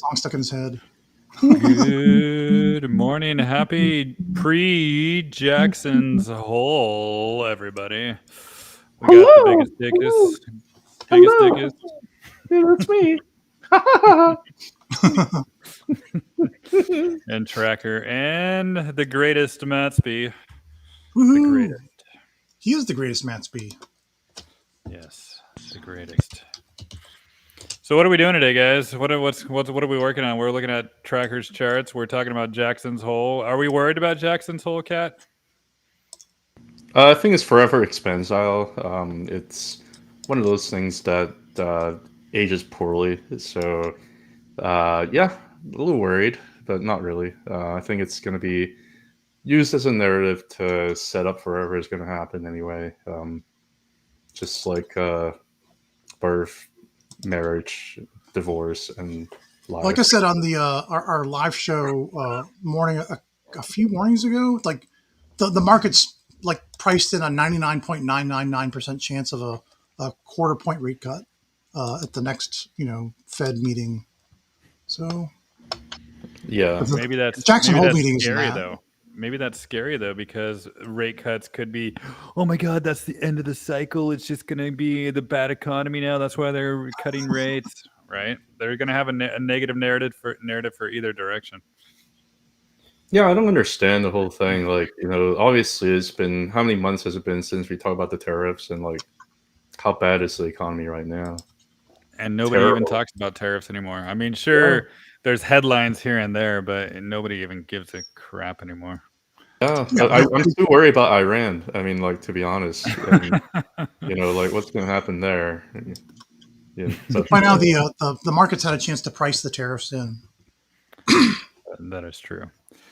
song stuck in his head. Good morning. Happy pre-Jackson's Hole, everybody. We got the biggest dickest. Yeah, that's me. And Tracker and the greatest Mattsby. Woo-hoo. The greatest. He is the greatest Mattsby. Yes, the greatest. So what are we doing today, guys? What are we working on? We're looking at Tracker's charts. We're talking about Jackson's Hole. Are we worried about Jackson's Hole, Cat? I think it's forever expansile. It's one of those things that ages poorly. So, yeah, a little worried, but not really. I think it's going to be used as a narrative to set up forever is going to happen anyway. Just like birth, marriage, divorce, and life. Like I said on the our live show morning a few mornings ago, like the market's like priced in a 99.999% chance of a quarter point rate cut at the next Fed meeting. So yeah, maybe that's Jackson Hole meeting is scary though. Maybe that's scary though, because rate cuts could be, oh my God, that's the end of the cycle. It's just going to be the bad economy now. That's why they're cutting rates, right? They're going to have a negative narrative for either direction. Yeah, I don't understand the whole thing. Like, obviously it's been, how many months has it been since we talked about the tariffs, and like, how bad is the economy right now? And nobody even talks about tariffs anymore. I mean, sure, there's headlines here and there, but nobody even gives a crap anymore. Yeah, I'm still worried about IREN. I mean, like, to be honest, like what's going to happen there? Yeah, by now the market's had a chance to price the tariffs in. That is true.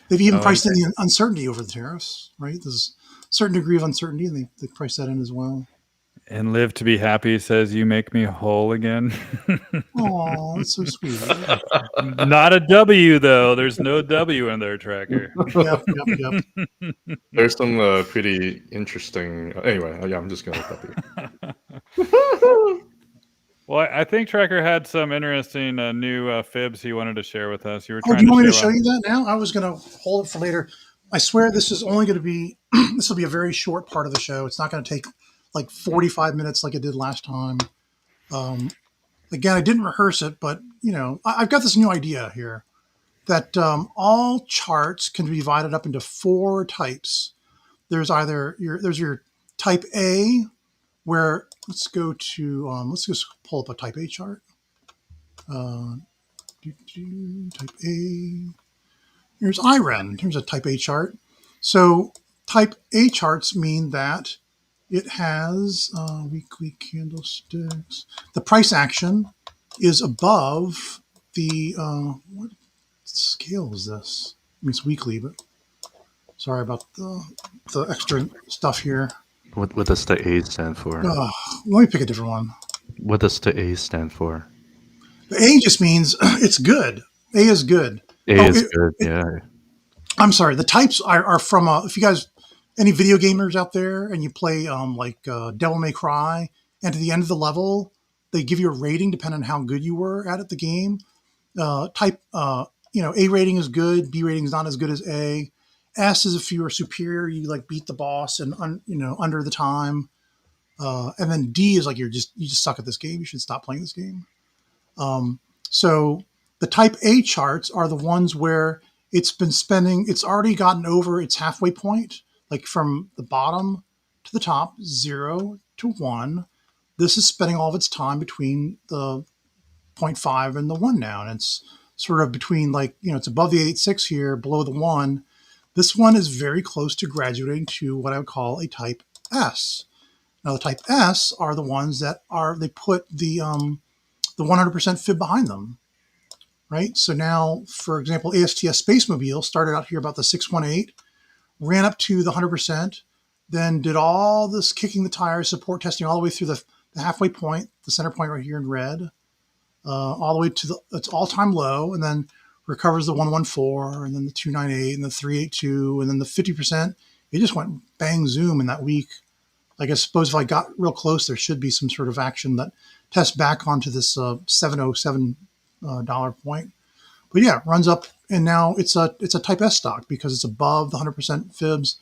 They've even priced in the uncertainty over the tariffs, right? There's a certain degree of uncertainty, and they price that in as well. And Live to Be Happy says, "You make me whole again." Oh, that's so sweet. Not a W, though. There's no W in their Tracker. Yep. There's some pretty interesting... Anyway, yeah, I'm just going to copy. Well, I think Tracker had some interesting new fibs he wanted to share with us. You were trying. Do you want me to show you that now? I was going to hold it for later. I swear this is only going to be... this will be a very short part of the show. It's not going to take like 45 minutes like it did last time. Again, I didn't rehearse it, but I've got this new idea here that all charts can be divided up into 4 types. There's either your type A, where let's just pull up a type A chart. Type A. Here's IREN. Here's a type A chart. So type A charts mean that it has weekly candlesticks. The price action is above the what scale is this? I mean, it's weekly, but sorry about the extra stuff here. What does the A stand for? Let me pick a different one. What does the A stand for? The A just means it's good. A is good. A is good. Yeah. I'm sorry. The types are from if you guys. Any video gamers out there and you play Devil May Cry, and to the end of the level, they give you a rating depending on how good you were at the game. A rating is good, B rating is not as good as A. S is if you are superior, you like beat the boss and under the time. And then D is like you just suck at this game. You should stop playing this game. So the type A charts are the ones where it's already gotten over its halfway point. Like from the bottom to the top, 0 to 1, this is spending all of its time between the 0.5 and the 1 now. And it's sort of between it's above the 8.6 here, below the 1. This one is very close to graduating to what I would call a type S. Now the type S are the ones that they put the 100% fib behind them, right? So now, for example, ASTS Space Mobile started out here about the 618, ran up to the 100%, then did all this kicking the tires, support testing all the way through the halfway point, the center point right here in red, all the way to its all-time low, and then recovers the 114, and then the 298, and the 382, and then the 50%. It just went bang zoom in that week. Like I suppose if I got real close, there should be some sort of action that tests back onto this $707 point. But yeah, it runs up, and now it's a type S stock because it's above the 100% fibs.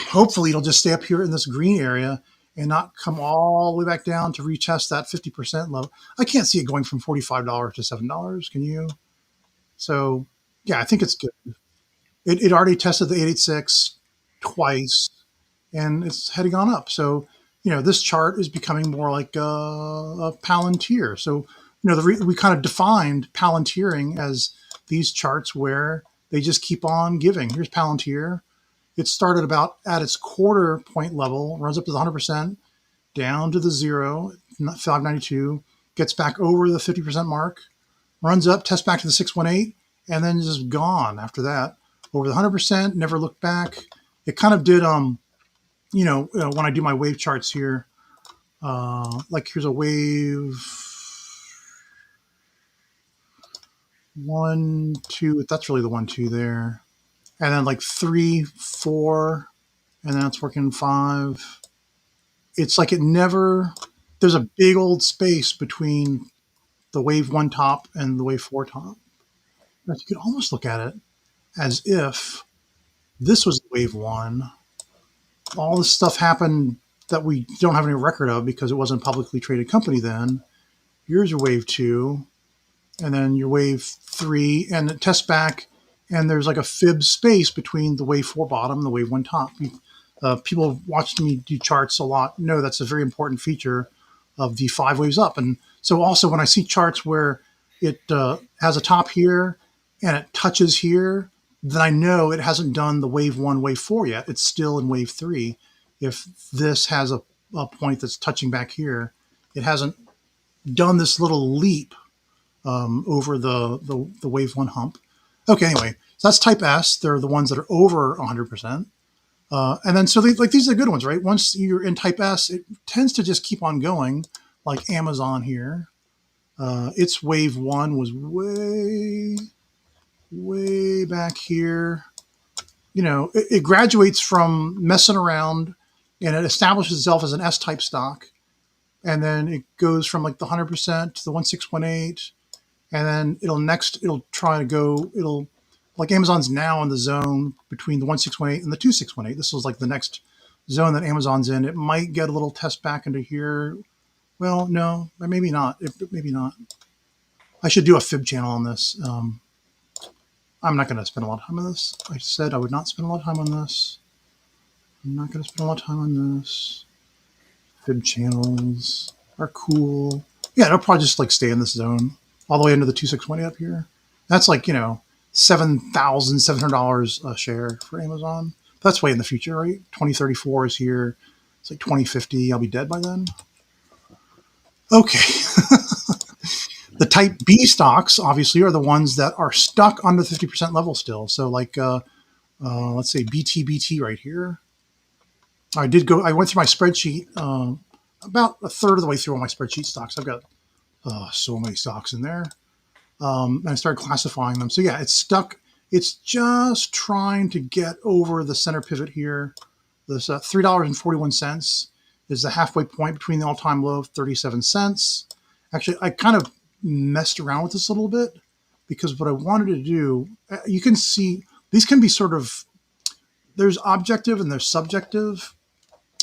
Hopefully, it'll just stay up here in this green area and not come all the way back down to retest that 50% level. I can't see it going from $45 to $7. Can you? So yeah, I think it's good. It already tested the 886 twice, and it's heading on up. So, this chart is becoming more like a Palantir. So, we kind of defined Palantiring as these charts where they just keep on giving. Here's Palantir. It started about at its quarter point level, runs up to the 100%, down to the 0, 592, gets back over the 50% mark, runs up, tests back to the 618, and then just gone after that. Over the 100%, never looked back. It kind of did, when I do my wave charts here, like here's a wave 1, 2, that's really the 1, 2 there. And then like 3, 4, and then it's working 5. It's like there's a big old space between the wave 1 top and the wave 4 top. But you could almost look at it as if this was wave 1. All this stuff happened that we don't have any record of because it wasn't a publicly traded company then. Here's your wave 2, and then your wave 3, and it tests back, and there's like a fib space between the wave 4 bottom and the wave 1 top. People watched me do charts a lot know that's a very important feature of the 5 waves up. And so also when I see charts where it has a top here and it touches here, then I know it hasn't done the wave 1, wave 4 yet. It's still in wave 3. If this has a point that's touching back here, it hasn't done this little leap over the wave 1 hump. Okay, anyway, so that's type S. They're the ones that are over 100%. And then, so these are the good ones, right? Once you're in type S, it tends to just keep on going, like Amazon here. Its wave 1 was way back here. It graduates from messing around, and it establishes itself as an S-type stock. And then it goes from like the 100% to the 1618. And then it'll try to go, like Amazon's now in the zone between the 1618 and the 2618. This is like the next zone that Amazon's in. It might get a little test back into here. Well, no, maybe not. Maybe not. I should do a fib channel on this. I'm not going to spend a lot of time on this. I said I would not spend a lot of time on this. I'm not going to spend a lot of time on this. Fib channels are cool. Yeah, it'll probably just like stay in this zone all the way into the 2620 up here. That's like, $7,700 a share for Amazon. That's way in the future, right? 2034 is here. It's like 2050. I'll be dead by then. Okay. The type B stocks, obviously, are the ones that are stuck under the 50% level still. So like, let's say BTBT right here. I went through my spreadsheet about a third of the way through all my spreadsheet stocks. I've got so many stocks in there. And I started classifying them. So yeah, it's stuck. It's just trying to get over the center pivot here. This $3.41 is the halfway point between the all-time low of 37 cents. Actually, I kind of messed around with this a little bit because what I wanted to do, you can see these can be sort of, there's objective and there's subjective.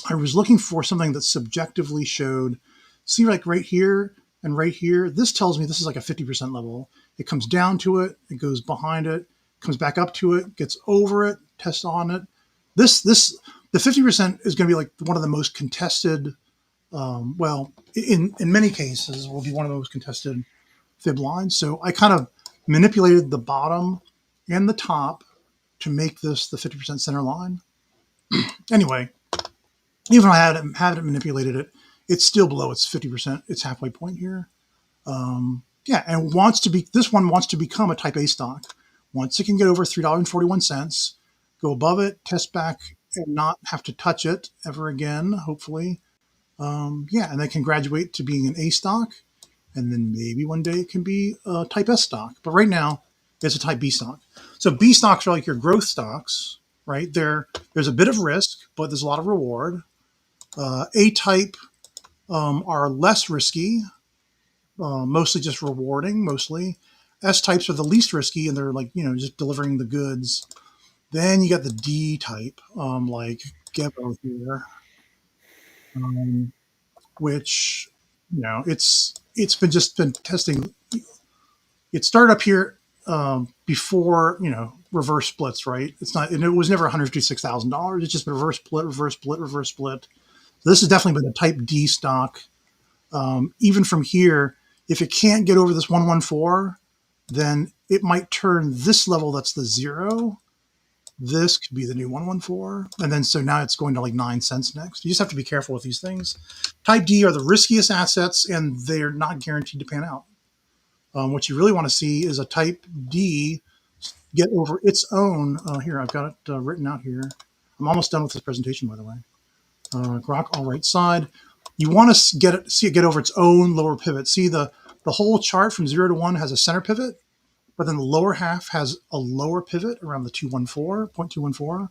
I was looking for something that subjectively showed, see like right here and right here, this tells me this is like a 50% level. It comes down to it, it goes behind it, comes back up to it, gets over it, tests on it. The 50% is going to be like one of the most contested, in many cases will be one of the most contested fib lines. So I kind of manipulated the bottom and the top to make this the 50% center line. Anyway, even if I hadn't manipulated it, it's still below its 50%, its halfway point here. Yeah, and this one wants to become a type A stock. Once it can get over $3.41, go above it, test back, and not have to touch it ever again, hopefully. Yeah, and they can graduate to being an A stock, and then maybe one day it can be a type S stock. But right now, it's a type B stock. So B stocks are like your growth stocks, right? There's a bit of risk, but there's a lot of reward. A type are less risky, mostly just rewarding, mostly. S types are the least risky, and they're like, just delivering the goods. Then you got the D type, like Gebo here, which, it's been testing. It started up here before, reverse splits, right? It's not, and it was never $156,000. It's just been reverse split, reverse split, reverse split. So this has definitely been a type D stock. Even from here, if it can't get over this 114, then it might turn this level, that's the 0. This could be the new 114. And then so now it's going to like 9 cents next. You just have to be careful with these things. Type D are the riskiest assets, and they're not guaranteed to pan out. What you really want to see is a type D get over its own. Here, I've got it written out here. I'm almost done with this presentation, by the way. Grok, all right side. You want to see it get over its own lower pivot. See the whole chart from 0 to 1 has a center pivot, but then the lower half has a lower pivot around the 0.214.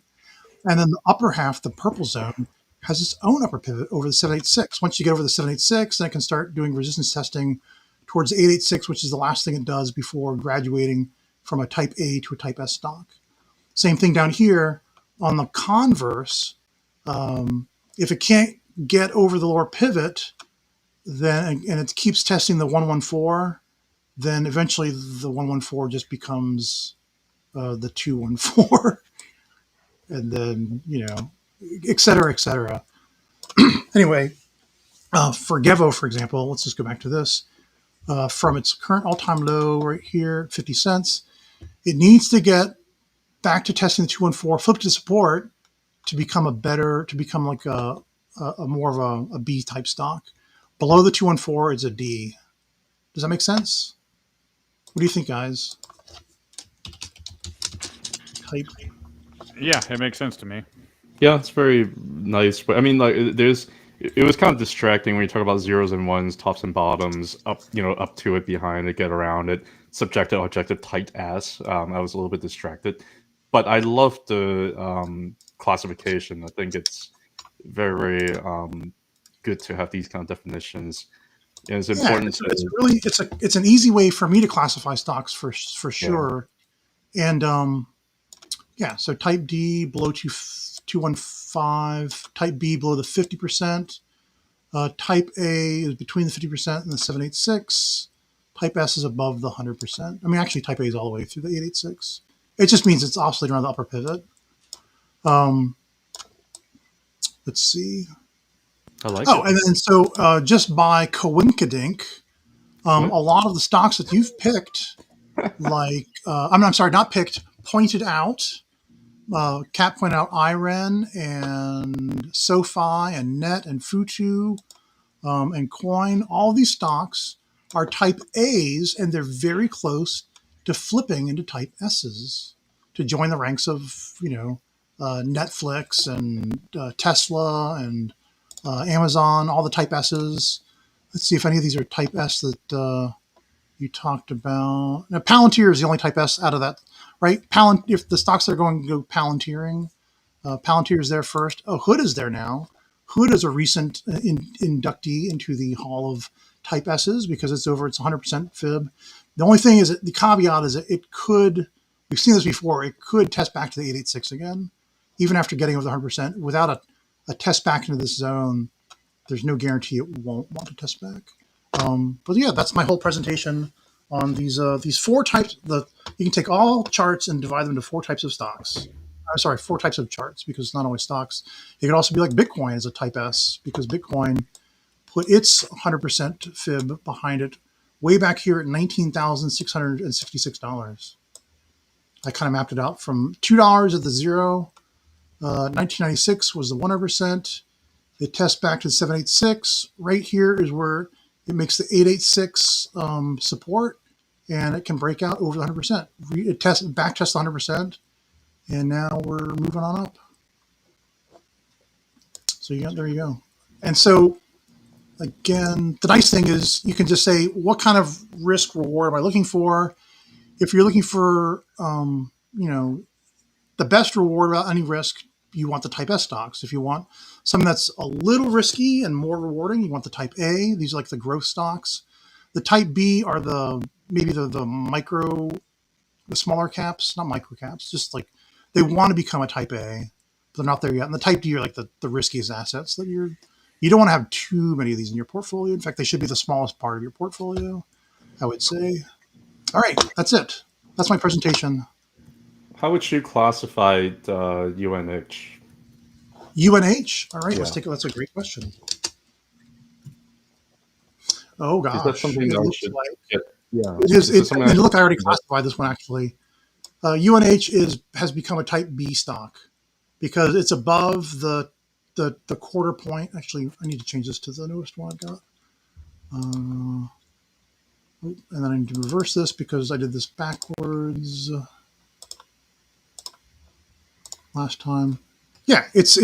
And then the upper half, the purple zone, has its own upper pivot over the 786. Once you get over the 786, then it can start doing resistance testing towards the 886, which is the last thing it does before graduating from a type A to a type S stock. Same thing down here on the converse. If it can't get over the lower pivot, then and it keeps testing the 114, then eventually the 114 just becomes the 214, and then et cetera, et cetera. Anyway, for Gevo, for example, let's just go back to this. From its current all-time low right here, 50 cents, it needs to get back to testing the 214, flip to support to become like a more of a B type stock. Below the 214 is a D. Does that make sense? What do you think, guys? Type. Yeah, it makes sense to me. Yeah, it's very nice. But I mean, like, it was kind of distracting when you talk about zeros and ones, tops and bottoms, up to it, behind it, get around it, subjective, objective, tight ass. I was a little bit distracted, but I love the classification. I think it's very, very good to have these kind of definitions. And it's important. It's an easy way for me to classify stocks for sure. Yeah. And so type D below 215, type B below the 50%, type A is between the 50% and the 786, type S is above the 100%. I mean, actually, type A is all the way through the 886. It just means it's oscillating around the upper pivot. Let's see. I like it. And then so just by coinkydink, a lot of the stocks that you've picked, like, I'm sorry, not picked, pointed out, Cat pointed out IREN and SoFi and Net and Futu and Coin. All these stocks are type A's, and they're very close to flipping into type S's to join the ranks of, Netflix and Tesla and Amazon, all the type S's. Let's see if any of these are type S that you talked about. Now, Palantir is the only type S out of that, right? If the stocks that are going to go Palantiring, Palantir is there first. Oh, Hood is there now. Hood is a recent inductee into the Hall of Type S's because it's over its 100% fib. The only thing is that the caveat is that it could, we've seen this before, it could test back to the 886 again, even after getting over the 100%. Without a test back into this zone, there's no guarantee it won't want to test back. But yeah, that's my whole presentation on these 4 types. You can take all charts and divide them into 4 types of stocks. I'm sorry, 4 types of charts, because it's not always stocks. It could also be like Bitcoin as a type S, because Bitcoin put its 100% fib behind it way back here at $19,666. I kind of mapped it out from $2 at the 0. 1996 was the 100%. It tests back to the 786. Right here is where it makes the 886 support, and it can break out over the 100%. It back tests the 100%, and now we're moving on up. So there you go. And so again, the nice thing is you can just say, what kind of risk reward am I looking for? If you're looking for, the best reward about any risk, you want the type S stocks. If you want something that's a little risky and more rewarding, you want the type A. These are like the growth stocks. The type B are maybe the micro, the smaller caps, not micro caps, just like they want to become a type A, but they're not there yet. And the type D are like the riskiest assets that you don't want to have too many of these in your portfolio. In fact, they should be the smallest part of your portfolio, I would say. All right, that's it. That's my presentation. How would you classify UNH? UNH. All right, Yeah. let's take. That's a great question. Oh gosh, Is that something it that looks should like get? Yeah. it is. Is it something And look, I already that- classified this one actually. UNH has become a type B stock because it's above the quarter point. Actually, I need to change this to the newest one I've got. And then I need to reverse this because I did this backwards last time. Yeah, it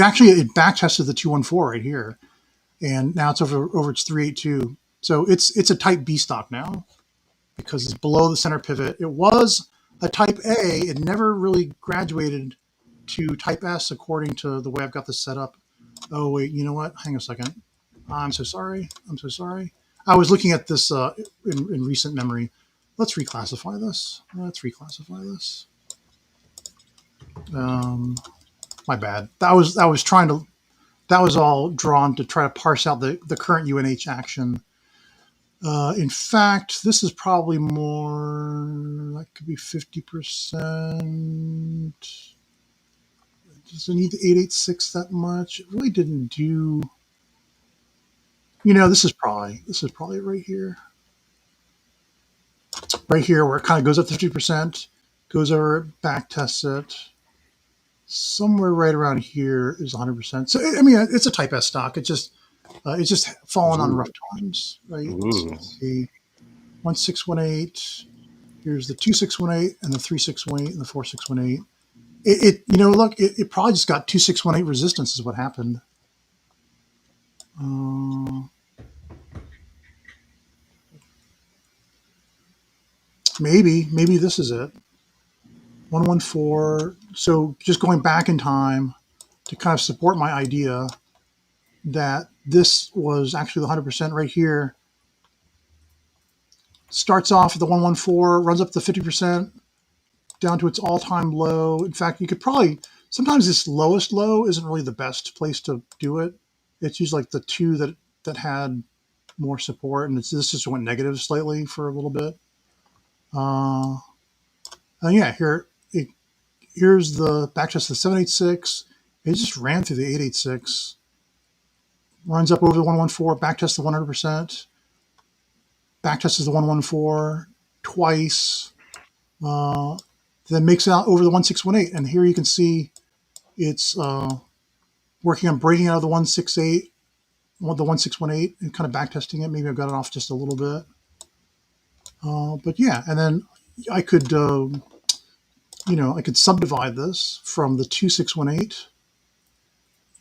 actually back tested the 214 right here, and now it's over its 382. So it's a type B stock now because it's below the center pivot. It was a type A. It never really graduated to type S according to the way I've got this set up. Oh wait, you know what? Hang on a second. I'm so sorry. I was looking at this in recent memory. Let's reclassify this. My bad. That was all drawn to try to parse out the current UNH action. In fact, this is probably more, that could be 50%. Does it need the 886 that much? It really didn't do, this is probably it right here. Right here where it kind of goes up to 50%, goes over, back tests it. Somewhere right around here is 100%. So, I mean, it's a type S stock. It's just fallen on rough times, right? So let's see, 1618. Here's the 2618 and the 3618 and the 4618. Look, it probably just got 2618 resistance is what happened. Maybe this is it. 114. So just going back in time to kind of support my idea that this was actually the 100% right here. Starts off at the 114, runs up to 50%, down to its all-time low. In fact, you could probably, sometimes this lowest low isn't really the best place to do it. It's usually like the two that had more support, and this just went negative slightly for a little bit. And yeah, here's the backtest of the 786. It just ran through the 886. Runs up over the 114, backtest the 100%. Backtest is the 114 twice. Then makes it out over the 1618. And here you can see it's working on breaking out of the 168, the 1618, and kind of backtesting it. Maybe I've got it off just a little bit. But yeah, and then I could, I could subdivide this from the 2618.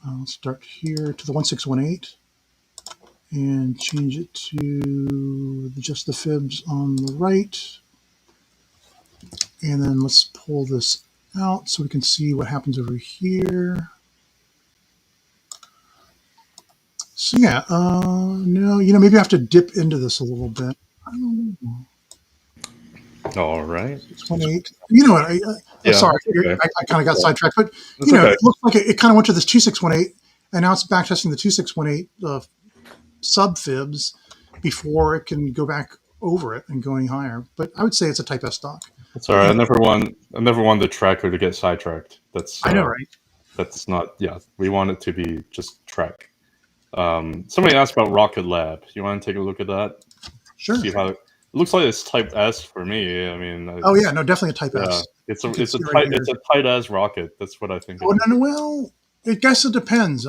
I'll start here to the 1618 and change it to just the fibs on the right. And then let's pull this out so we can see what happens over here. So yeah, no, maybe I have to dip into this a little bit. I don't know. All right. 618. You know what? I'm sorry, okay. I kind of got sidetracked, but it looks like it kind of went to this 2618, and now it's backtesting the 2618 sub fibs before it can go back over it and go any higher. But I would say it's a type S stock. That's all right. I never want the tracker to get sidetracked. That's I know, right? That's not. Yeah, we want it to be just track. Somebody asked about Rocket Lab. You want to take a look at that? Sure. See how it looks like it's type S for me. I mean. Oh yeah, no, definitely a type S. It's a tight as rocket. That's what I think. Oh no, well, I guess it depends.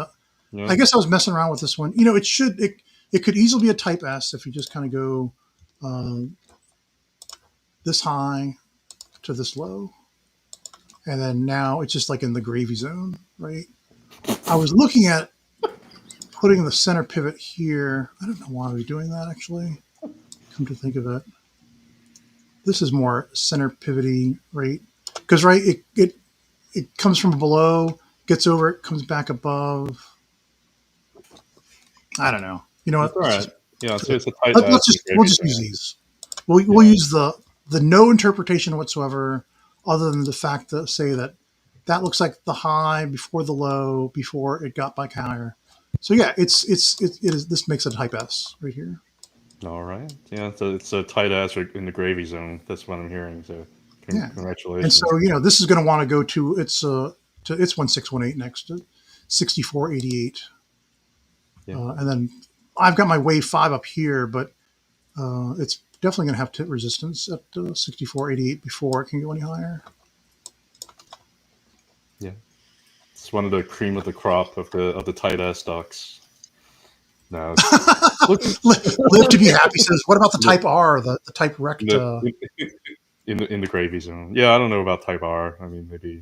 Yeah. I guess I was messing around with this one. It could easily be a type S if you just kind of go this high to this low, and then now it's just like in the gravy zone, right? I was looking at putting the center pivot here. I don't know why I was doing that actually. Come to think of it, this is more center pivoting, right? Because it comes from below, gets over it, comes back above. I don't know. You know what? All right. Yeah, so it's a tight Let's ass just and we'll gravy just use zone. these. We'll use the no interpretation whatsoever, other than the fact that say that that looks like the high before the low before it got back higher. So yeah, it is. This makes a type S right here. All right. Yeah, it's a tight ass in the gravy zone. That's what I'm hearing. So Yeah, and congratulations. so this is going to want to go to its 1618 next to 6488, Yeah. and then I've got my wave 5 up here, but it's definitely going to have to hit resistance at 6488 before it can go any higher. Yeah. It's one of the cream of the crop of the tight ass stocks. No. Live to be happy says, what about the type R, the type rect? In the gravy zone. Yeah, I don't know about type R. I mean, maybe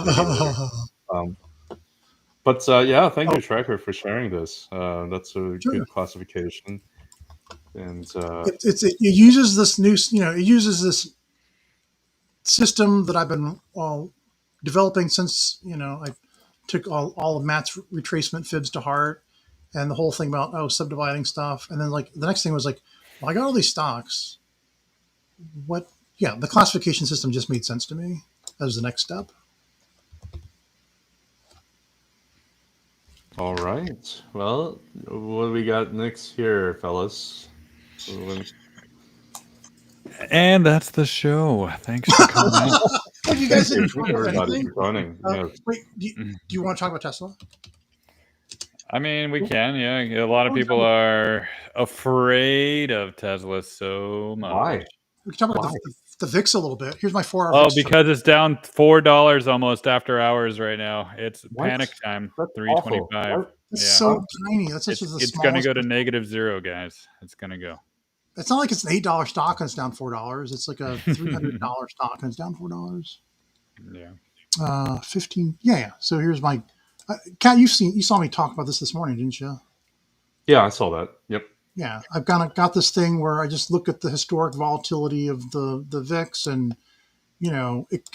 later. But yeah, thank you, Tracker, for sharing this. That's a Sure. good classification. And It uses this new, it uses this system that I've been developing since, I took all of Matt's retracement fibs to heart, and the whole thing about subdividing stuff. And then like the next thing was like, well, I got all these stocks. What? Yeah, the classification system just made sense to me as the next step. all right. Well, what do we got next here, fellas? And that's the show. Thanks for coming in. Have you guys Thank you, didn't talk about everybody, anything? for joining. Yes. Wait, do you want to talk about Tesla? I mean, we can, yeah. A lot of people are afraid of Tesla so much. Why? We can talk about the VIX a little bit. Here's my 4-hour Oh, VIX. because it's down $4 almost after hours right now. It's What? panic time. That's 325. awful. It's Yeah. so tiny. That's just the It's going to smallest. go to -0, guys. It's going to go. It's not like it's an $8 stock and it's down $4. It's like a $300 stock and it's down $4. Yeah. 15. Yeah. So here's my Cat. You saw me talk about this morning, didn't you? Yeah, I saw that. Yep. Yeah, I've got this thing where I just look at the historic volatility of the VIX, and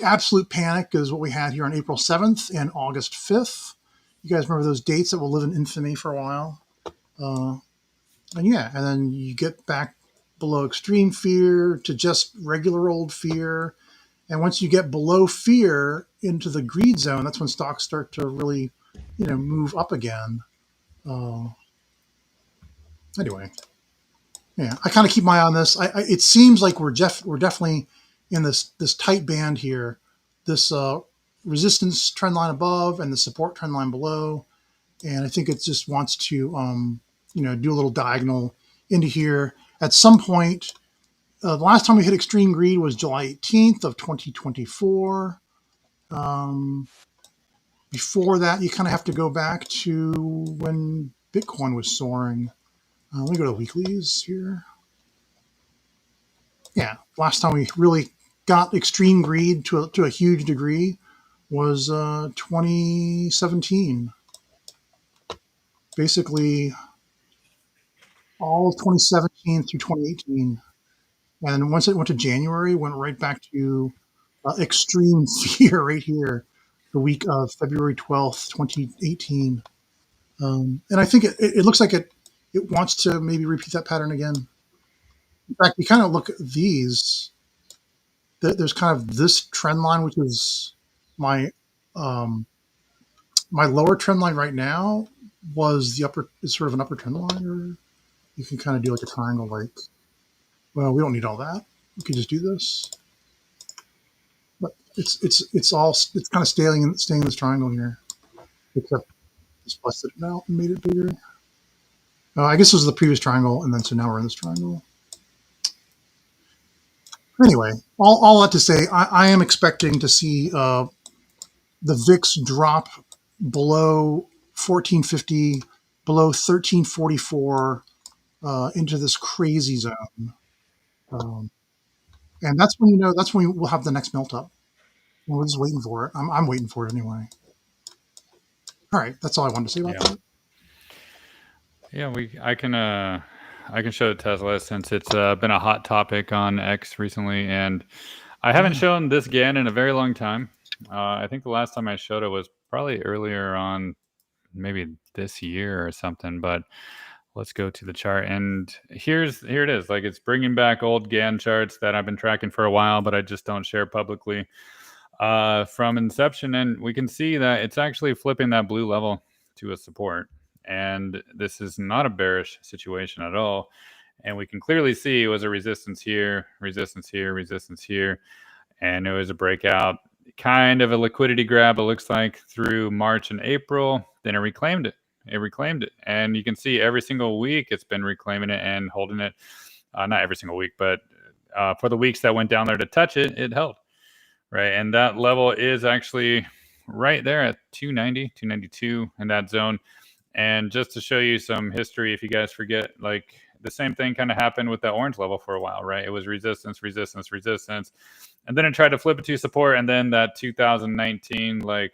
absolute panic is what we had here on April 7th and August 5th. You guys remember those dates that will live in infamy for a while? And then you get back below extreme fear to just regular old fear. And once you get below fear into the greed zone, that's when stocks start to really, move up again. Anyway, yeah, I kind of keep my eye on this. It seems like we're definitely in this tight band here. This resistance trend line above and the support trend line below, and I think it just wants to do a little diagonal into here at some point. The last time we hit extreme greed was July 18th of 2024. Before that, you kind of have to go back to when Bitcoin was soaring. Let me go to weeklies here. Yeah, last time we really got extreme greed to a huge degree was 2017. Basically, all 2017 through 2018. And once it went to January, went right back to extreme fear right here, the week of February 12th, 2018. And I think it looks like it wants to maybe repeat that pattern again. In fact, you kind of look at these. There's kind of this trend line, which is my my lower trend line right now was it's sort of an upper trend line, or you can kind of do like a triangle. Like, well, we don't need all that. We could just do this. But it's kind of staying in this triangle here, except just busted it out and made it bigger. I guess this was the previous triangle, and then so now we're in this triangle. Anyway, all that to say, I am expecting to see the VIX drop below 1450, below 1344, into this crazy zone, and that's when we'll have the next melt up. We're just waiting for it. I'm waiting for it anyway. All right, that's all I wanted to say about that. Yeah, I can show Tesla since it's been a hot topic on X recently, and I haven't shown this GAN in a very long time. I think the last time I showed it was probably earlier on, maybe this year or something. But let's go to the chart, and here it is. Like, it's bringing back old Gann charts that I've been tracking for a while, but I just don't share publicly from inception. And we can see that it's actually flipping that blue level to a support. And this is not a bearish situation at all. And we can clearly see it was a resistance here, resistance here, resistance here. And it was a breakout, kind of a liquidity grab, it looks like, through March and April. Then it reclaimed it. It reclaimed it. And you can see every single week it's been reclaiming it and holding it. Not every single week, but for the weeks that went down there to touch it, it held. Right. And that level is actually right there at 290, 292 in that zone. And just to show you some history, if you guys forget, like, the same thing kind of happened with that orange level for a while, right? It was resistance, resistance, resistance. And then it tried to flip it to support. And then that 2019, like,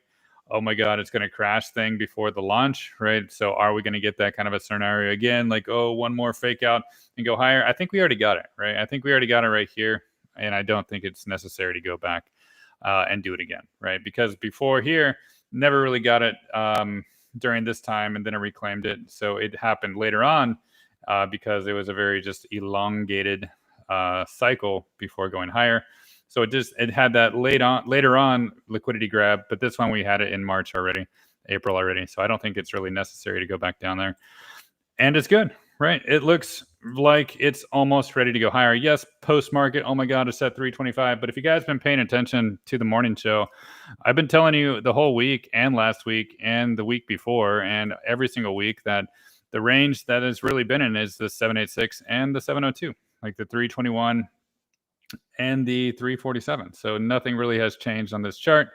oh my God, it's going to crash thing before the launch, right? So are we going to get that kind of a scenario again? Like, oh, one more fake out and go higher? I think we already got it, right? I think we already got it right here. And I don't think it's necessary to go back and do it again, right? Because before here, never really got it during this time, and then it reclaimed it. So it happened later on because it was a very just elongated cycle before going higher. So it had that later on liquidity grab, but this one we had it in March already, April already. So I don't think it's really necessary to go back down there. And it's good, right? It looks like it's almost ready to go higher. Yes, post market, oh my God, it's at 325. But if you guys been paying attention to the morning show, I've been telling you the whole week and last week and the week before and every single week that the range that has really been in is the 786 and the 702, like the 321 and the 347. So nothing really has changed on this chart.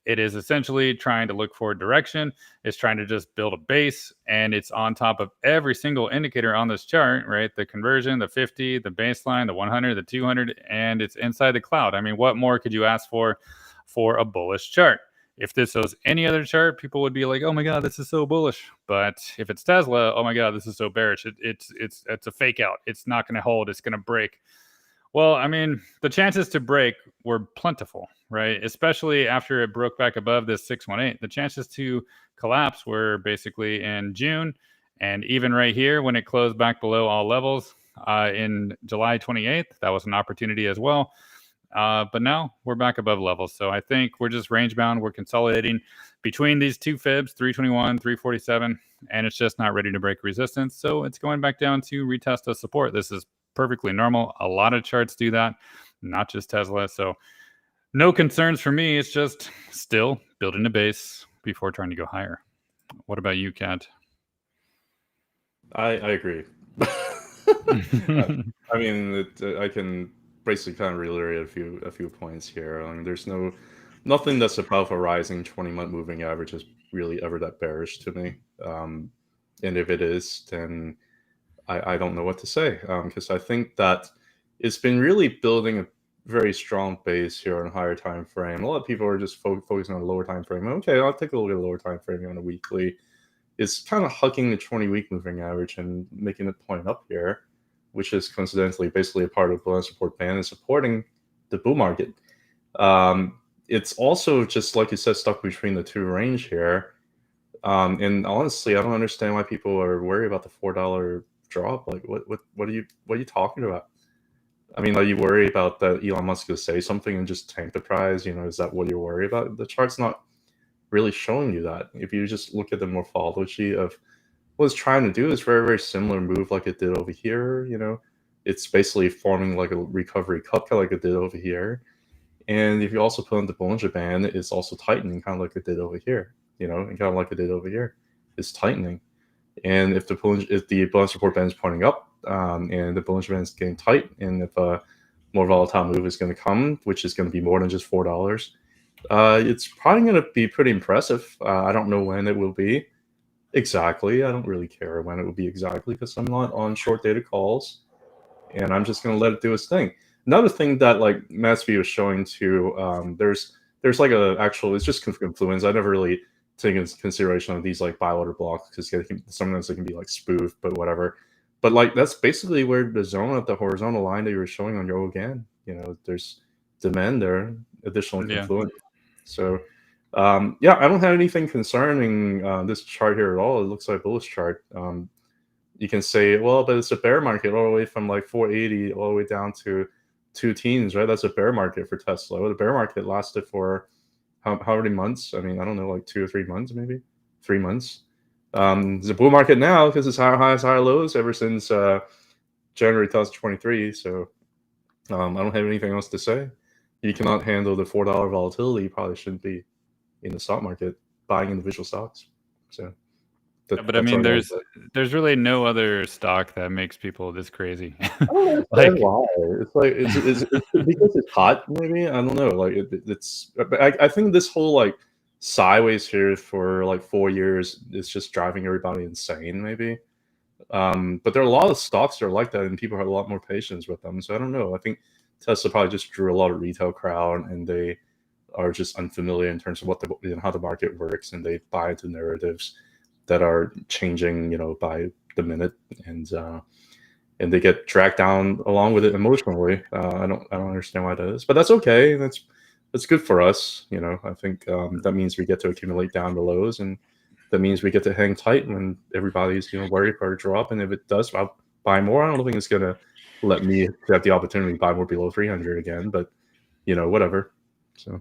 It is essentially trying to look for direction. It's trying to just build a base, and it's on top of every single indicator on this chart, right? The conversion, the 50, the baseline, the 100, the 200, and it's inside the cloud. I mean, what more could you ask for a bullish chart? If this was any other chart, people would be like, oh my God, this is so bullish. But if it's Tesla, oh my God, this is so bearish. It's a fake out. It's not going to hold. It's going to break. Well, I mean, the chances to break were plentiful, right? Especially after it broke back above this 618. The chances to collapse were basically in June, and even right here when it closed back below all levels in July 28th, that was an opportunity as well. But now we're back above levels. So I think we're just range bound. We're consolidating between these two fibs, 321, 347, and it's just not ready to break resistance. So it's going back down to retest a support. This is perfectly normal. A lot of charts do that, not just Tesla. So no concerns for me. It's just still building a base before trying to go higher. What about you, Kat? I agree. I mean, I can basically kind of reiterate a few points here. I mean, there's nothing that's above a rising 20-month moving average is really ever that bearish to me. And if it is, then I don't know what to say, because I think that it's been really building a very strong base here on a higher time frame. A lot of people are just focusing on a lower time frame. Okay, I'll take a look at a lower time frame on a weekly. It's kind of hugging the 20-week moving average and making it point up here, which is coincidentally basically a part of the below support band and supporting the bull market. It's also just, like you said, stuck between the two range here. And honestly, I don't understand why people are worried about the $4 drop. Like, what are you talking about? I mean, are you worried about that Elon Musk will say something and just tank the price? You know, is that what you're worried about? The chart's not really showing you that. If you just look at the morphology of what it's trying to do, is very, very similar move like it did over here. You know, it's basically forming like a recovery cup, kind of like it did over here. And if you also put in the Bollinger Band, it's also tightening, kind of like it did over here. You know, and kind of like it did over here, it's tightening. And if the Bollinger Support Band is pointing up, and the Bollinger Band is getting tight, and if a more volatile move is going to come, which is going to be more than just $4, it's probably going to be pretty impressive. I don't know when it will be exactly. I don't really care when it will be exactly, because I'm not on short dated calls, and I'm just going to let it do its thing. Another thing that like Mattsby was showing too, there's like a actual, it's just confluence. I never really take into consideration of these like buy order blocks, because sometimes they can be like spoofed, but whatever. But like that's basically where the zone of the horizontal line that you were showing on your again, you know, there's demand there, additional confluence. So yeah, I don't have anything concerning this chart here at all. It looks like a bullish chart. you can say, well, but it's a bear market all the way from like 480 all the way down to 2 teens, right? That's a bear market for Tesla. Well, the bear market lasted for how many months? I mean, I don't know, like 2 or 3 months, maybe 3 months. There's a bull market now because it's higher highs, higher lows ever since January 2023. So I don't have anything else to say. You cannot handle the $4 volatility. You probably shouldn't be in the stock market buying individual stocks. So, but I mean, there's really no other stock that makes people this crazy. I don't understand why. It's like it's because it's hot. Maybe I don't know. Like it's. I think this whole like sideways here for like 4 years is just driving everybody insane. Maybe. But there are a lot of stocks that are like that, and people have a lot more patience with them. So I don't know. I think Tesla probably just drew a lot of retail crowd, and they are just unfamiliar in terms of how the market works, and they buy into narratives that are changing, by the minute, and they get dragged down along with it emotionally. I don't understand why that is, but that's okay. That's good for us. I think that means we get to accumulate down the lows, and that means we get to hang tight when everybody's worried for a drop. And if it does, I'll buy more. I don't think it's gonna let me have the opportunity to buy more below 300 again, but whatever. So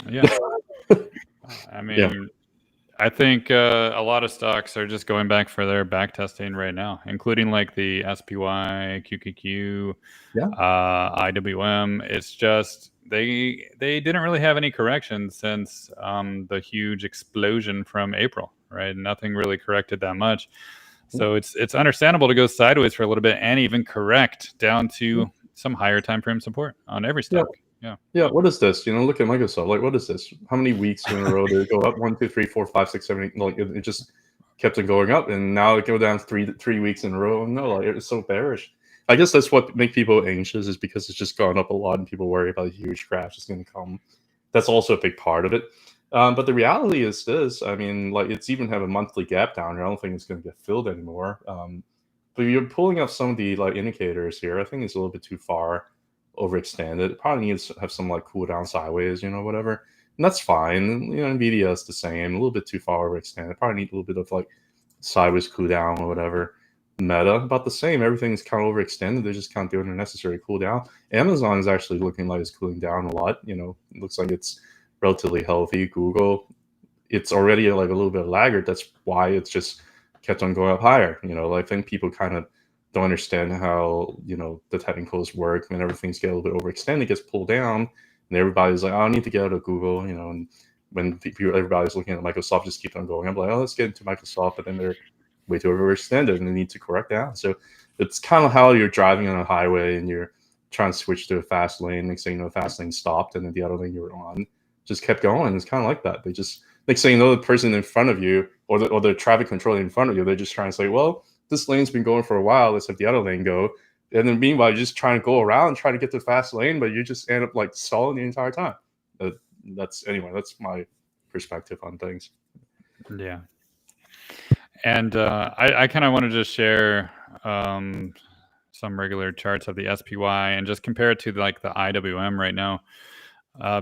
yeah, I mean. Yeah. I think a lot of stocks are just going back for their back testing right now, including like the SPY, QQQ, IWM. It's just they didn't really have any correction since the huge explosion from April, right? Nothing really corrected that much. So it's understandable to go sideways for a little bit and even correct down to some higher time frame support on every stock. Yeah. What is this? Look at Microsoft. Like, what is this? How many weeks in a row did it go up? 1, 2, 3, 4, 5, 6, 7, 8. Like, it just kept on going up, and now it go down three weeks in a row. No, like, it's so bearish. I guess that's what makes people anxious, is because it's just gone up a lot, and people worry about a huge crash is going to come. That's also a big part of it. But the reality is this. I mean, like, it's even have a monthly gap down here. I don't think it's going to get filled anymore. But you're pulling up some of the indicators here. I think it's a little bit too far overextended. It probably needs to have some cool down sideways, whatever. And that's fine. Nvidia is the same, a little bit too far overextended. Probably need a little bit of sideways cool down or whatever. Meta, about the same. Everything's kind of overextended. They're just kind of doing a necessary cool down. Amazon is actually looking like it's cooling down a lot. It looks like it's relatively healthy. Google, it's already a little bit of laggard. That's why it's just kept on going up higher. I think people kind of don't understand how the technicals work. When everything's get a little bit overextended, it gets pulled down, and everybody's like, "Oh, I need to get out of Google," and when everybody's looking at Microsoft, just keep on going. I'm like, "Oh, let's get into Microsoft," but then they're way too overextended, and they need to correct down. So it's kind of how you're driving on a highway and you're trying to switch to a fast lane. Next thing you know, the fast lane stopped, and then the other lane you were on just kept going. It's kind of like that. They just, next thing you know, the person in front of you or the traffic controller in front of you, they're just trying to say, well, this lane's been going for a while, let's have the other lane go. And then meanwhile, you're just trying to go around, trying to get to the fast lane, but you just end up stalling the entire time. That's my perspective on things. Yeah. And I kind of wanted to share some regular charts of the SPY and just compare it to the IWM right now.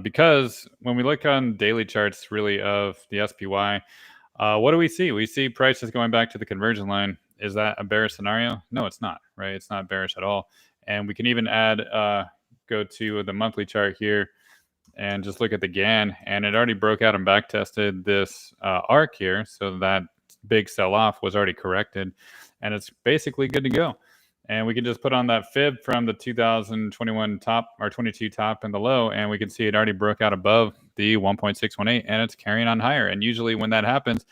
Because when we look on daily charts really of the SPY, what do we see? We see prices going back to the conversion line. Is that a bearish scenario? No, it's not, right? It's not bearish at all. And we can even add, go to the monthly chart here and just look at the GAN, and it already broke out and back tested this arc here. So that big sell-off was already corrected, and it's basically good to go. And we can just put on that fib from the 2021 top or 22 top and the low, and we can see it already broke out above the 1.618, and it's carrying on higher. And usually when that happens,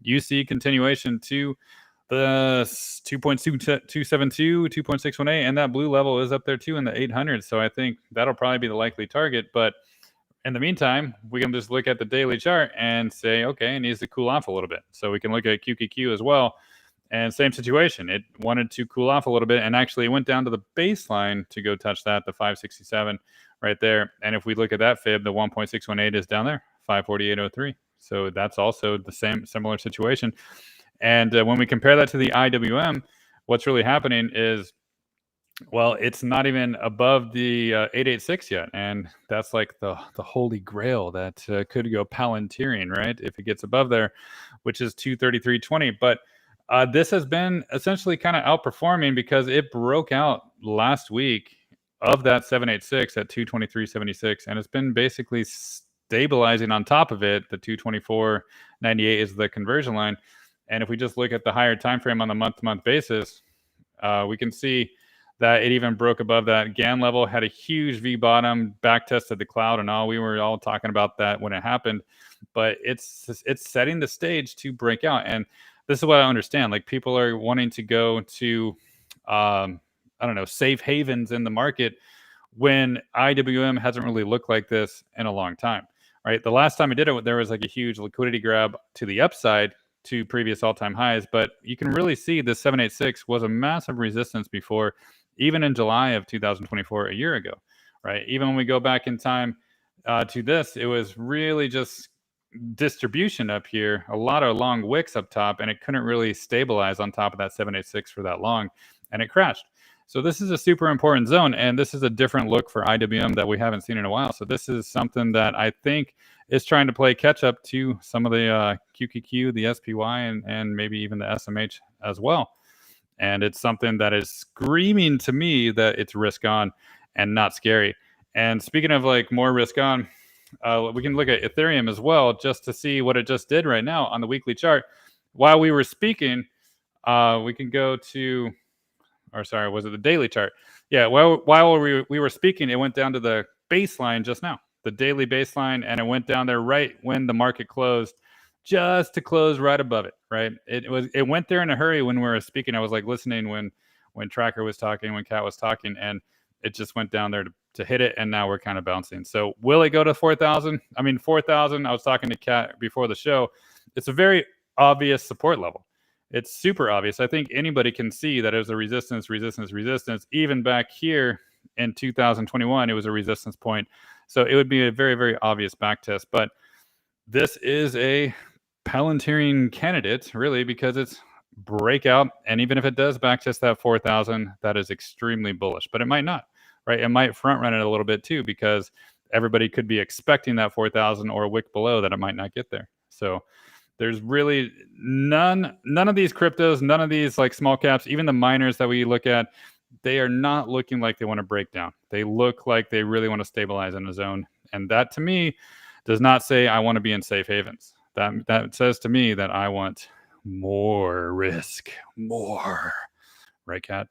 you see continuation to the 2.272, 2.618, and that blue level is up there too in the 800. So I think that'll probably be the likely target. But in the meantime, we can just look at the daily chart and say, okay, it needs to cool off a little bit. So we can look at QQQ as well. And same situation. It wanted to cool off a little bit, and actually went down to the baseline to go touch that, the 567 right there. And if we look at that fib, the 1.618 is down there, 548.03. So that's also the similar situation. And when we compare that to the IWM, what's really happening is, well, it's not even above the 886 yet, and that's like the holy grail that could go Palantiring, right? If it gets above there, which is 233.20. But This has been essentially kind of outperforming because it broke out last week of that 786 at 223.76, and it's been basically stabilizing on top of it. The 224.98 is the conversion line, and if we just look at the higher time frame on the month-to-month basis, we can see that it even broke above that GAN level, had a huge V bottom, back tested the cloud and all. We were all talking about that when it happened, but it's setting the stage to break out. And this is what I understand. Like, people are wanting to go to, I don't know, safe havens in the market when IWM hasn't really looked like this in a long time, right? The last time I did it, there was like a huge liquidity grab to the upside to previous all-time highs, but you can really see the 786 was a massive resistance before, even in July of 2024, a year ago, right? Even when we go back in time to this, it was really just distribution up here, a lot of long wicks up top, and it couldn't really stabilize on top of that 786 for that long, and it crashed. So this is a super important zone, and this is a different look for IWM that we haven't seen in a while. So this is something that I think is trying to play catch up to some of the QQQ, the SPY, and maybe even the SMH as well. And it's something that is screaming to me that it's risk on and not scary. And speaking of like more risk on, we can look at Ethereum as well, just to see what it just did right now on the weekly chart. While we were speaking, we can go to, or sorry, was it the daily chart? Yeah, while we were speaking, it went down to the baseline just now, the daily baseline, and it went down there right when the market closed, just to close right above it, right? It went there in a hurry when we were speaking. I was like listening when Tracker was talking, when Cat was talking, and it just went down there to hit it, and now we're kind of bouncing. So will it go to 4,000? I mean, 4,000, I was talking to Cat before the show. It's a very obvious support level. It's super obvious. I think anybody can see that it was a resistance. Even back here in 2021, it was a resistance point. So it would be a very, very obvious back test. But this is a Palantiring candidate, really, because it's breakout. And even if it does backtest that 4,000, that is extremely bullish. But it might not, right? It might front run it a little bit too, because everybody could be expecting that 4,000 or a wick below that it might not get there. So there's really none of these cryptos, none of these like small caps, even the miners that we look at, they are not looking like they want to break down. They look like they really want to stabilize in a zone. And that to me does not say I want to be in safe havens. That says to me that I want more risk, more. Right, Cat?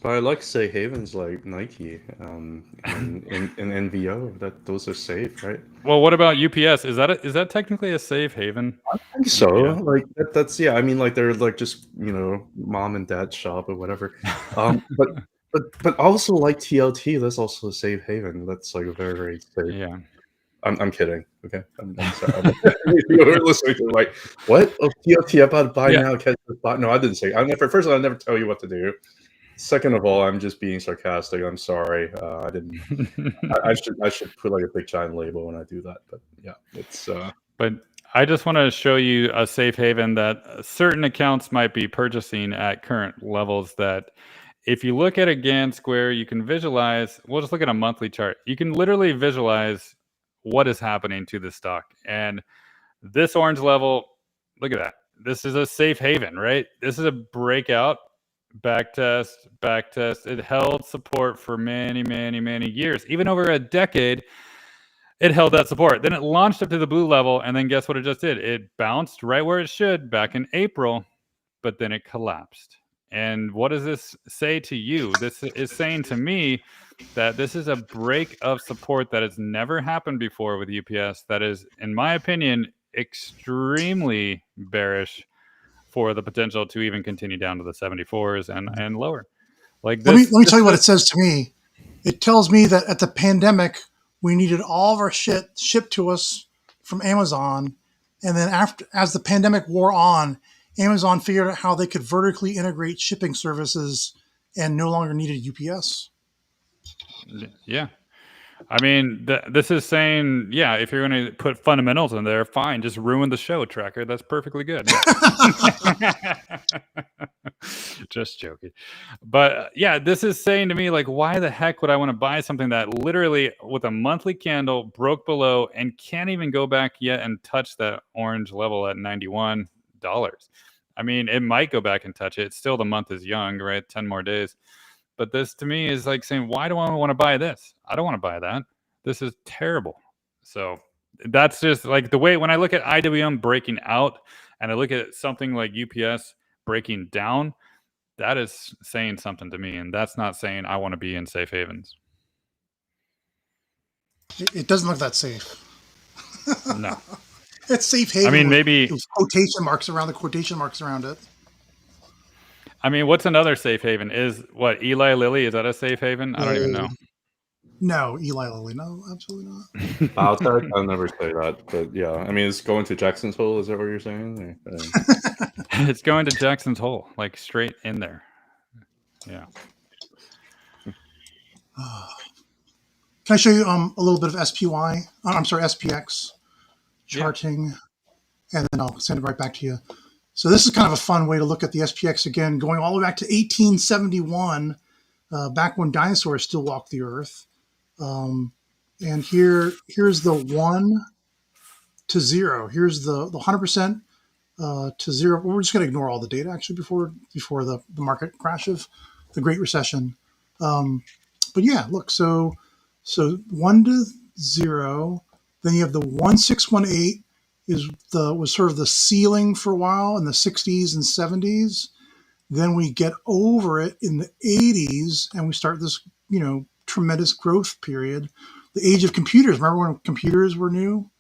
But I like safe havens like Nike and NVO. Those are safe, right? Well, what about UPS? Is that technically a safe haven? I think so. Yeah. Like that's yeah. I mean, like they're like just mom and dad shop or whatever. But also like TLT, that's also a safe haven. That's like a very, very safe. Yeah. I'm kidding. Okay, I'm sorry. You're listening to like what? Oh, TLT about to buy now. Catch the spot. No, I didn't say. First of all, I never tell you what to do. Second of all, I'm just being sarcastic. I'm sorry. I didn't. I should put like a big giant label when I do that. But yeah, it's. But I just want to show you a safe haven that certain accounts might be purchasing at current levels. That if you look at a GAN square, you can visualize. We'll just look at a monthly chart. You can literally visualize what is happening to the stock. And this orange level, look at that. This is a safe haven, right? This is a breakout. Back test. It held support for many, many, many years. Even over a decade, it held that support. Then it launched up to the blue level, and then guess what it just did? It bounced right where it should back in April, but then it collapsed. And what does this say to you? This is saying to me that this is a break of support that has never happened before with UPS. That is, in my opinion, extremely bearish for the potential to even continue down to the 74s and lower. Like this, let me tell you what it says to me. It tells me that at the pandemic, we needed all of our shit shipped to us from Amazon, and then as the pandemic wore on, Amazon figured out how they could vertically integrate shipping services and no longer needed UPS. Yeah. I mean, this is saying, yeah, if you're going to put fundamentals in there, fine, just ruin the show, Tracker. That's perfectly good. Just joking. But yeah, this is saying to me, like, why the heck would I want to buy something that literally with a monthly candle broke below and can't even go back yet and touch that orange level at $91? I mean, it might go back and touch it. Still, the month is young, right? 10 more days. But this to me is like saying, why do I want to buy this? I don't want to buy that. This is terrible. So that's just like the way when I look at IWM breaking out and I look at something like UPS breaking down, that is saying something to me. And that's not saying I want to be in safe havens. It doesn't look that safe. No. It's safe haven. I mean, maybe those quotation marks around the quotation marks around it. I mean, what's another safe haven? Is what Eli Lilly? Is that a safe haven? I don't even know. No, Eli Lilly. No, absolutely not. Biotech, I'll never say that. But yeah, I mean, it's going to Jackson's Hole. Is that what you're saying? It's going to Jackson's Hole, like straight in there. Yeah. Can I show you a little bit of SPY? I'm sorry, SPX charting, and then I'll send it right back to you. So this is kind of a fun way to look at the SPX again, going all the way back to 1871, back when dinosaurs still walked the earth. And here's the 1 to 0. Here's the 100% to 0. We're just going to ignore all the data actually before the market crash of the Great Recession. But yeah, look, so 1 to 0. Then you have the 1618 was sort of the ceiling for a while in the 60s and 70s. Then we get over it in the 80s, and we start this tremendous growth period. The age of computers. Remember when computers were new?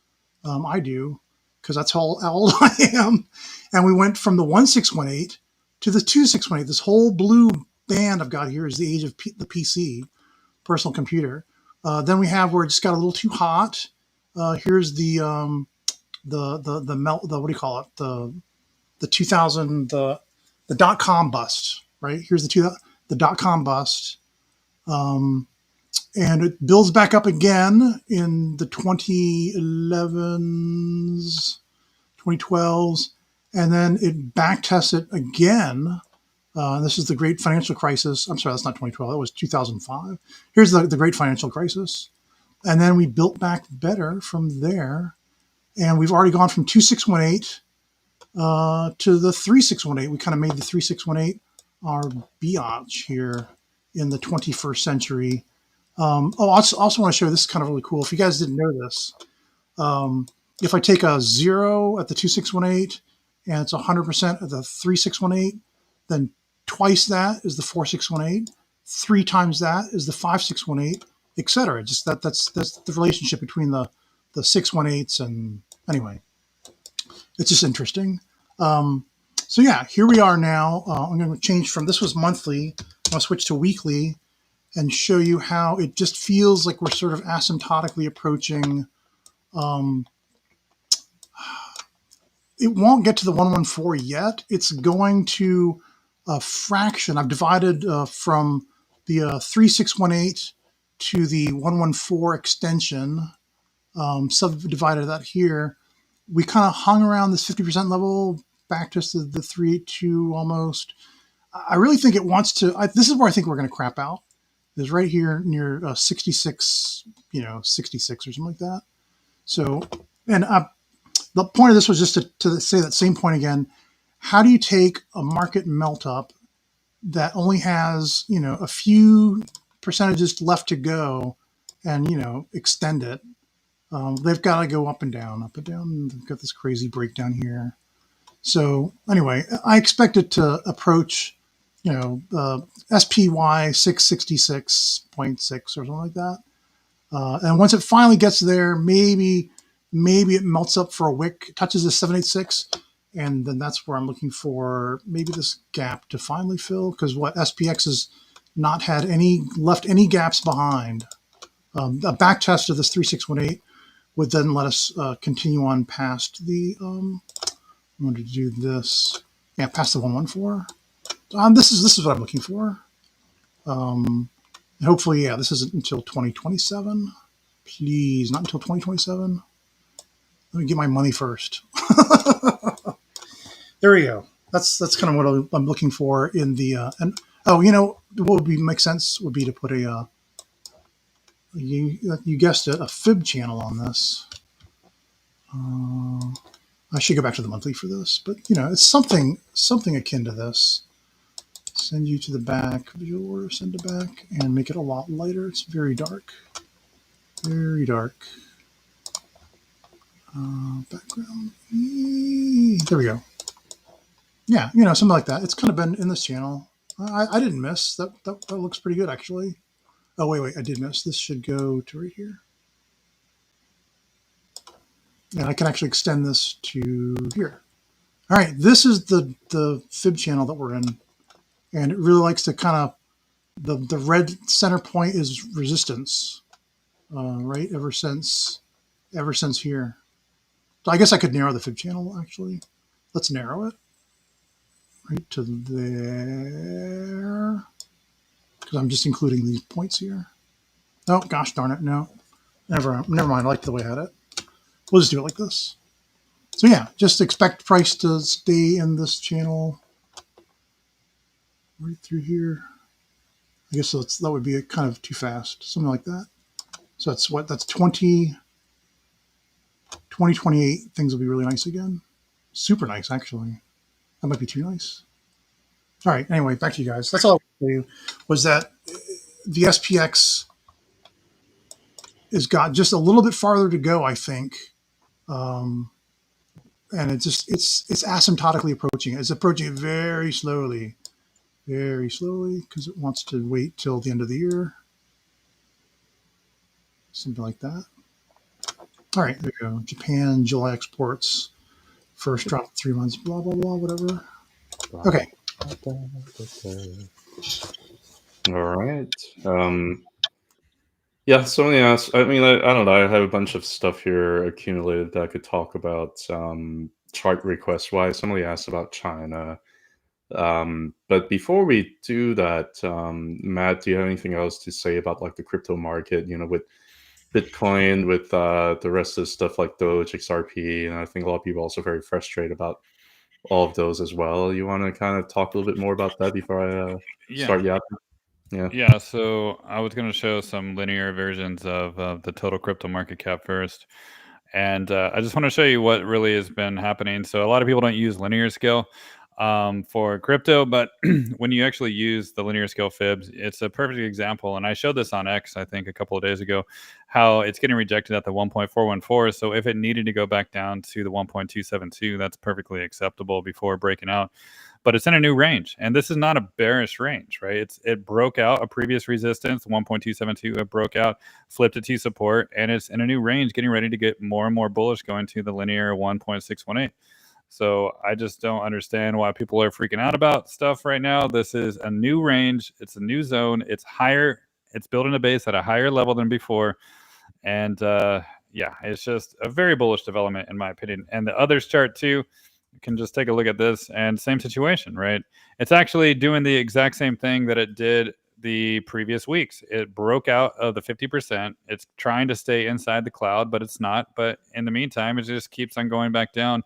I do, because that's how old I am. And we went from the 1618 to the 2618. This whole blue band I've got here is the age of the PC, personal computer. Then we have where it just got a little too hot. Here's the what do you call it? The 2000 the .com bust, right? Here's the .com bust. And it builds back up again in the 2011s, 2012s, and then it back tests it again. This is the great financial crisis. I'm sorry, that's not 2012. That was 2005. Here's the great financial crisis. And then we built back better from there. And we've already gone from 2618 to the 3618. We kind of made the 3618 our biatch here in the 21st century. I also want to show you, this is kind of really cool. If you guys didn't know this, if I take a 0 at the 2618 and it's 100% at the 3618, then twice that is the 4618, 3 times that is the 5618, etc. Just that's the relationship between the 618s, and anyway, it's just interesting. So yeah, here we are now. I'm going to change from, this was monthly, I'll switch to weekly and show you how it just feels like we're sort of asymptotically approaching. It won't get to the 114 yet. It's going to a fraction. I've divided from the 3618 to the 114 extension, subdivided that here. We kind of hung around this 50% level, back to the 382 almost. I really think it wants to, this is where I think we're going to crap out, is right here near 66, 66 or something like that. So, and the point of this was just to say that same point again. How do you take a market melt up that only has, a few percentages left to go and, extend it? They've got to go up and down, up and down. They've got this crazy breakdown here. So anyway, I expect it to approach, SPY 666.6 or something like that. And once it finally gets there, maybe it melts up for a wick, touches the 786, and then that's where I'm looking for maybe this gap to finally fill, because SPX has not left any gaps behind. A back test of this 3618 would then let us continue on past the, I'm going to do this, past the 114. This is what I'm looking for. Hopefully, this isn't until 2027. Please, not until 2027. Let me get my money first. There we go. That's kind of what I'm looking for in the what would make sense would be to put a you guessed it, a fib channel on this. I should go back to the monthly for this, but you know, it's something akin to this. Send you to the back, visual order, send to back, and make it a lot lighter. It's very dark. Very dark. Background. There we go. Yeah, you know, something like that. It's kind of been in this channel. I didn't miss. That looks pretty good, actually. Oh, wait, I did miss. This should go to right here. And I can actually extend this to here. All right, this is the fib channel that we're in. And it really likes to kind of, the red center point is resistance, right? Ever since here. So I guess I could narrow the fib channel, actually. Let's narrow it right to there, because I'm just including these points here. Oh, gosh darn it, no. Never mind, I like the way I had it. We'll just do it like this. So yeah, just expect price to stay in this channel right through here. I guess that would be kind of too fast, something like that. So that's what, that's 2028, things will be really nice again. Super nice, actually. That might be too nice. All right, anyway, back to you guys. That's all I wanted to do, was that the SPX has got just a little bit farther to go, I think. And it's asymptotically approaching it. It's approaching it very slowly, because it wants to wait till the end of the year. Something like that. All right, there you go. Japan, July exports. First drop 3 months, blah, blah, blah, whatever. Okay. All right. Yeah, somebody asked, I mean, I don't know, I have a bunch of stuff here accumulated that I could talk about chart request-wise. Somebody asked about China. But before we do that, Matt, do you have anything else to say about like the crypto market, you know, with Bitcoin, with the rest of the stuff like Doge, XRP, and I think a lot of people are also very frustrated about all of those as well. You want to kind of talk a little bit more about that before I start yapping? Yeah, so I was going to show some linear versions of the total crypto market cap first. And I just want to show you what really has been happening. So a lot of people don't use linear scale for crypto, but when you actually use the linear scale fibs, it's a perfect example. And I showed this on X, I think, a couple of days ago, how it's getting rejected at the 1.414. So if it needed to go back down to the 1.272, that's perfectly acceptable before breaking out. But it's in a new range, and this is not a bearish range, right? It broke out a previous resistance, 1.272. It broke out, flipped it to support, and it's in a new range, getting ready to get more and more bullish, going to the linear 1.618. So I just don't understand why people are freaking out about stuff right now. This is a new range. It's a new zone. It's higher. It's building a base at a higher level than before. And yeah, it's just a very bullish development in my opinion. And the others chart too, you can just take a look at this, and same situation, right? It's actually doing the exact same thing that it did the previous weeks. It broke out of the 50%. It's trying to stay inside the cloud, but it's not. But in the meantime, it just keeps on going back down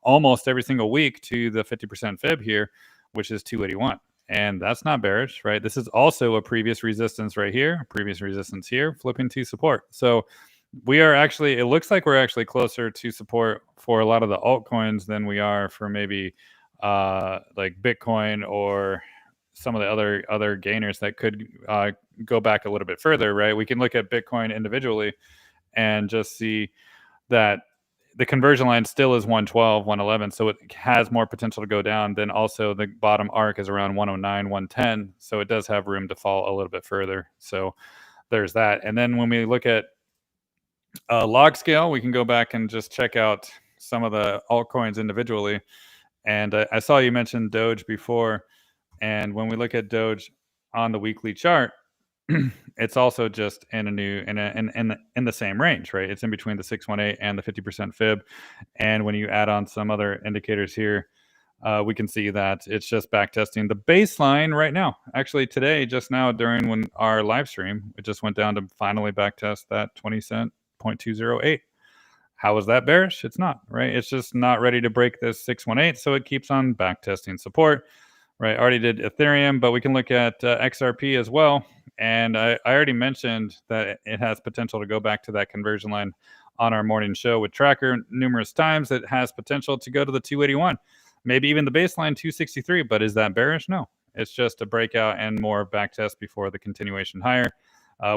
almost every single week to the 50% fib here, which is 281. And that's not bearish, right? This is also a previous resistance right here, previous resistance here, flipping to support. So we are actually, it looks like we're actually closer to support for a lot of the altcoins than we are for maybe like Bitcoin or some of the other gainers that could go back a little bit further, right? We can look at Bitcoin individually and just see that the conversion line still is 112, 111, so it has more potential to go down. Then also the bottom arc is around 109, 110, so it does have room to fall a little bit further. So there's that. And then when we look at log scale, we can go back and just check out some of the altcoins individually. And I saw you mentioned Doge before, and when we look at Doge on the weekly chart, it's also just in a new in the same range, right? It's in between the 618 and the 50% fib. And when you add on some other indicators here, we can see that it's just back testing the baseline right now. Actually, today, just now during our live stream, it just went down to finally back test that 20 cent 0.208. How is that bearish? It's not, right? It's just not ready to break this 618, so it keeps on back testing support, right? Already did Ethereum, but we can look at XRP as well. And I already mentioned that it has potential to go back to that conversion line on our morning show with Tracker numerous times. It has potential to go to the 281, maybe even the baseline 263. But is that bearish? No. It's just a breakout and more back test before the continuation higher.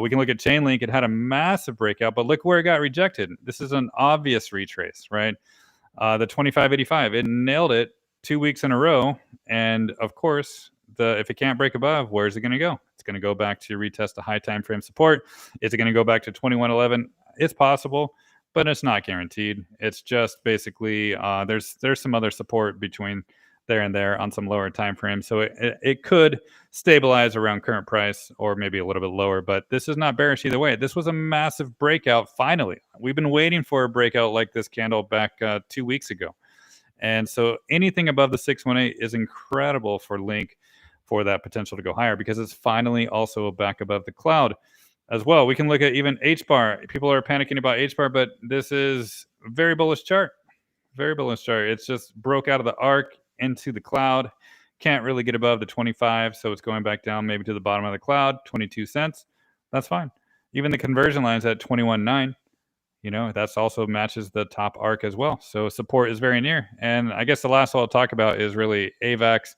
We can look at Chainlink. It had a massive breakout, but look where it got rejected. This is an obvious retrace, right? The 2585, it nailed it 2 weeks in a row. And of course, if it can't break above, where's it going to go? It's going to go back to retest a high time frame support. Is it going to go back to 2111? It's possible, but it's not guaranteed. It's just basically there's some other support between there and there on some lower time frames. So it could stabilize around current price or maybe a little bit lower, but this is not bearish either way. This was a massive breakout finally. We've been waiting for a breakout like this candle back 2 weeks ago. And so anything above the 618 is incredible for Link for that potential to go higher because it's finally also back above the cloud as well. We can look at even HBAR. People are panicking about HBAR, but this is a very bullish chart. Very bullish chart. It's just broke out of the arc into the cloud. Can't really get above the 25, so it's going back down maybe to the bottom of the cloud, 22 cents. That's fine. Even the conversion line's at 21.9. You know, that's also matches the top arc as well. So support is very near. And I guess the last one I'll talk about is really AVAX.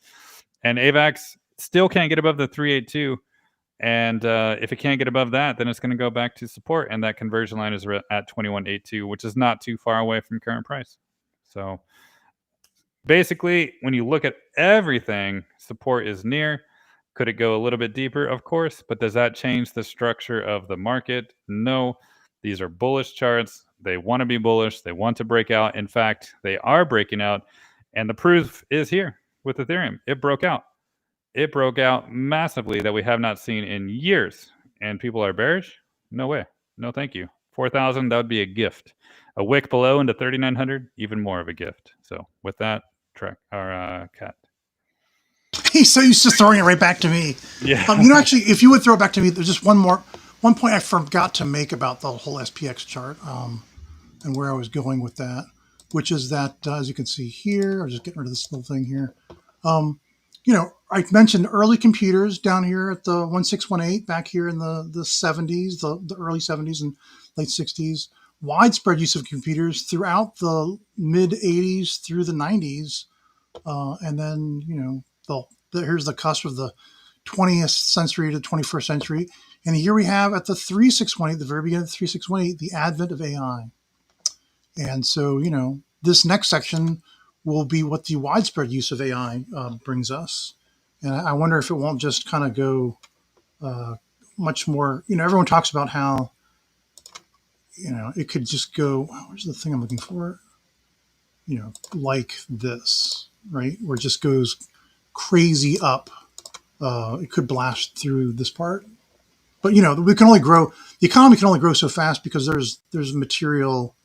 And AVAX still can't get above the 382. And if it can't get above that, then it's going to go back to support. And that conversion line is at 21.82, which is not too far away from current price. So basically, when you look at everything, support is near. Could it go a little bit deeper? Of course. But does that change the structure of the market? No. These are bullish charts. They want to be bullish. They want to break out. In fact, they are breaking out. And the proof is here with Ethereum. It broke out. It broke out massively that we have not seen in years. And people are bearish? No way. No, thank you. 4,000, that would be a gift. A wick below into 3,900, even more of a gift. So with that, Cat. He's just throwing it right back to me. Yeah. You know, actually, if you would throw it back to me, there's just one point I forgot to make about the whole SPX chart and where I was going with that, which is that, as you can see here, I'm just getting rid of this little thing here. You know, I mentioned early computers down here at the 1618, back here in the 70s, the early 70s and late 60s. Widespread use of computers throughout the mid 80s through the 90s. And then, you know, here's the cusp of the 20th century to 21st century. And here we have at the 3618, the very beginning of the 3618, the advent of AI. And so, you know, this next section will be what the widespread use of AI brings us. And I wonder if it won't just kind of go much more, you know, everyone talks about how, you know, it could just go, where's the thing I'm looking for? You know, like this, right? Where it just goes crazy up. It could blast through this part. But, you know, we can only grow, the economy can only grow so fast because there's material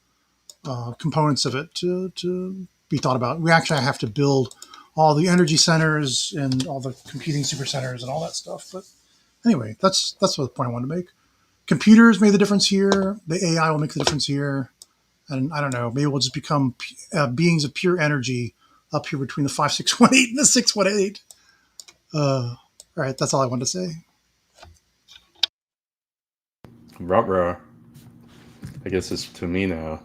components of it to be thought about. We actually have to build all the energy centers and all the computing super centers and all that stuff. But anyway, that's what the point I wanted to make. Computers made the difference here. The AI will make the difference here. And I don't know, maybe we'll just become beings of pure energy up here between the 5618 and the 618. All right, that's all I wanted to say. Ruh-roh. I guess it's to me now.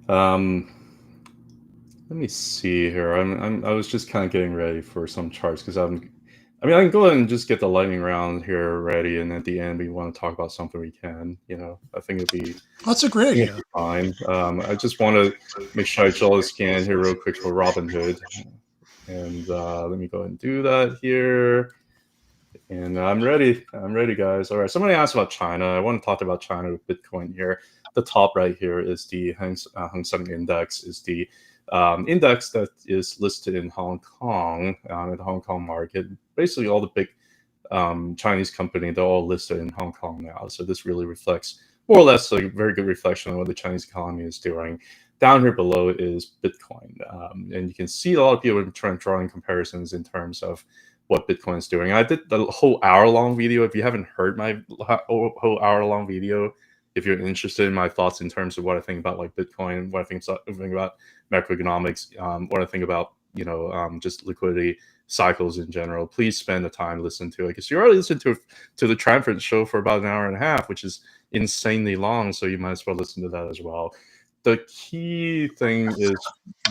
Let me see here. I was just kind of getting ready for some charts because I can go ahead and just get the lightning round here ready, and at the end we want to talk about something we can. You know, I think it'd be that's a great idea. Fine. I just want to make sure I show the scan here real quick for Robinhood, and let me go ahead and do that here. And I'm ready. I'm ready, guys. All right. Somebody asked about China. I want to talk about China with Bitcoin here. The top right here is the Hang Seng Index. Is the index that is listed in Hong Kong, in the Hong Kong market. Basically, all the big Chinese companies, they're all listed in Hong Kong now. So this really reflects more or less a very good reflection on what the Chinese economy is doing. Down here below is Bitcoin. And you can see a lot of people drawing comparisons in terms of what Bitcoin is doing. I did the whole hour-long video. If you haven't heard my whole hour-long video, if you're interested in my thoughts in terms of what I think about like Bitcoin, what I think about macroeconomics, what I think about, you know, just liquidity, cycles in general, please spend the time listening to it, because you already listened to the Triumphant show for about an hour and a half, which is insanely long. So you might as well listen to that as well. The key thing is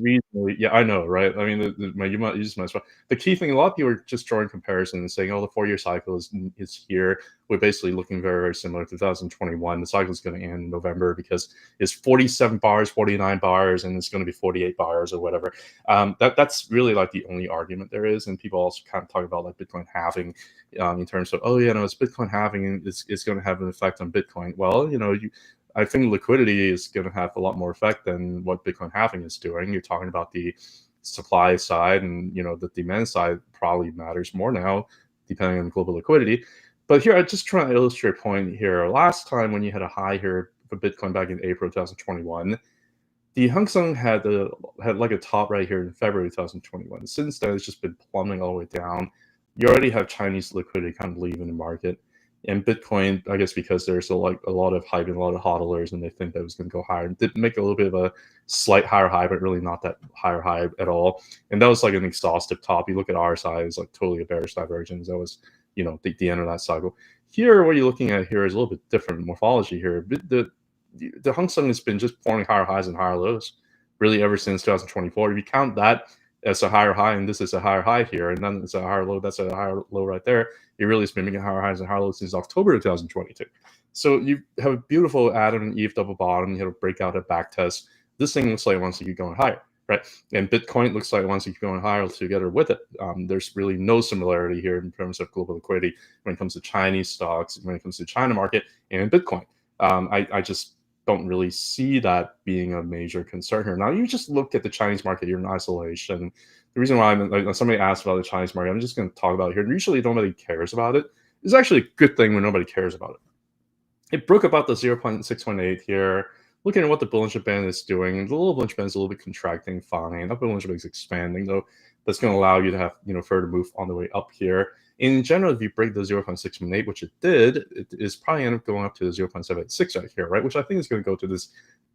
reasonably, yeah, I know, right? I mean, you just might as well. The key thing, a lot of people are just drawing comparisons and saying, oh, the 4-year cycle is here. We're basically looking very, very similar to 2021. The cycle is going to end in November because it's 47 bars, 49 bars, and it's going to be 48 bars or whatever. That's really like the only argument there is. And people also kind of talk about like Bitcoin halving in terms of, oh, yeah, no, it's Bitcoin halving and it's going to have an effect on Bitcoin. Well, I think liquidity is going to have a lot more effect than what Bitcoin halving is doing. You're talking about the supply side, and the demand side probably matters more now, depending on global liquidity. But here, I just try to illustrate a point here. Last time when you had a high here for Bitcoin back in April 2021, the Hang Seng had like a top right here in February 2021. Since then, it's just been plumbing all the way down. You already have Chinese liquidity kind of leaving the market. And Bitcoin, I guess because there's a lot of hype and a lot of hodlers, and they think that it was going to go higher. It did make a little bit of a slight higher high, but really not that higher high at all. And that was like an exhaustive top. You look at RSI, it's like totally a bearish divergence. That was, the end of that cycle. Here, what you're looking at here is a little bit different morphology here. The Hang Seng has been just forming higher highs and higher lows, really ever since 2024. If you count that as a higher high, and this is a higher high here, and then it's a higher low, that's a higher low right there. It really has been making higher highs and higher lows since October 2022. So you have a beautiful Adam and Eve double bottom. You have a breakout at back test. This thing looks like it wants to keep going higher, right? And Bitcoin looks like it wants to keep going higher together with it. There's really no similarity here in terms of global liquidity when it comes to Chinese stocks, when it comes to China market, and Bitcoin. I just don't really see that being a major concern here. Now, you just look at the Chinese market here in isolation. The reason why somebody asked about the Chinese market, I'm just going to talk about it here. Usually nobody cares about it. It's actually a good thing when nobody cares about it. It broke about the 0.618 here. Looking at what the Bollinger Band is doing, the little Bollinger Band is a little bit contracting, fine. That Bollinger Band is expanding, though. That's going to allow you to have further move on the way up here. In general, if you break the 0.618, which it did, it is probably end up going up to the 0.786 right here, right? Which I think is going to go to this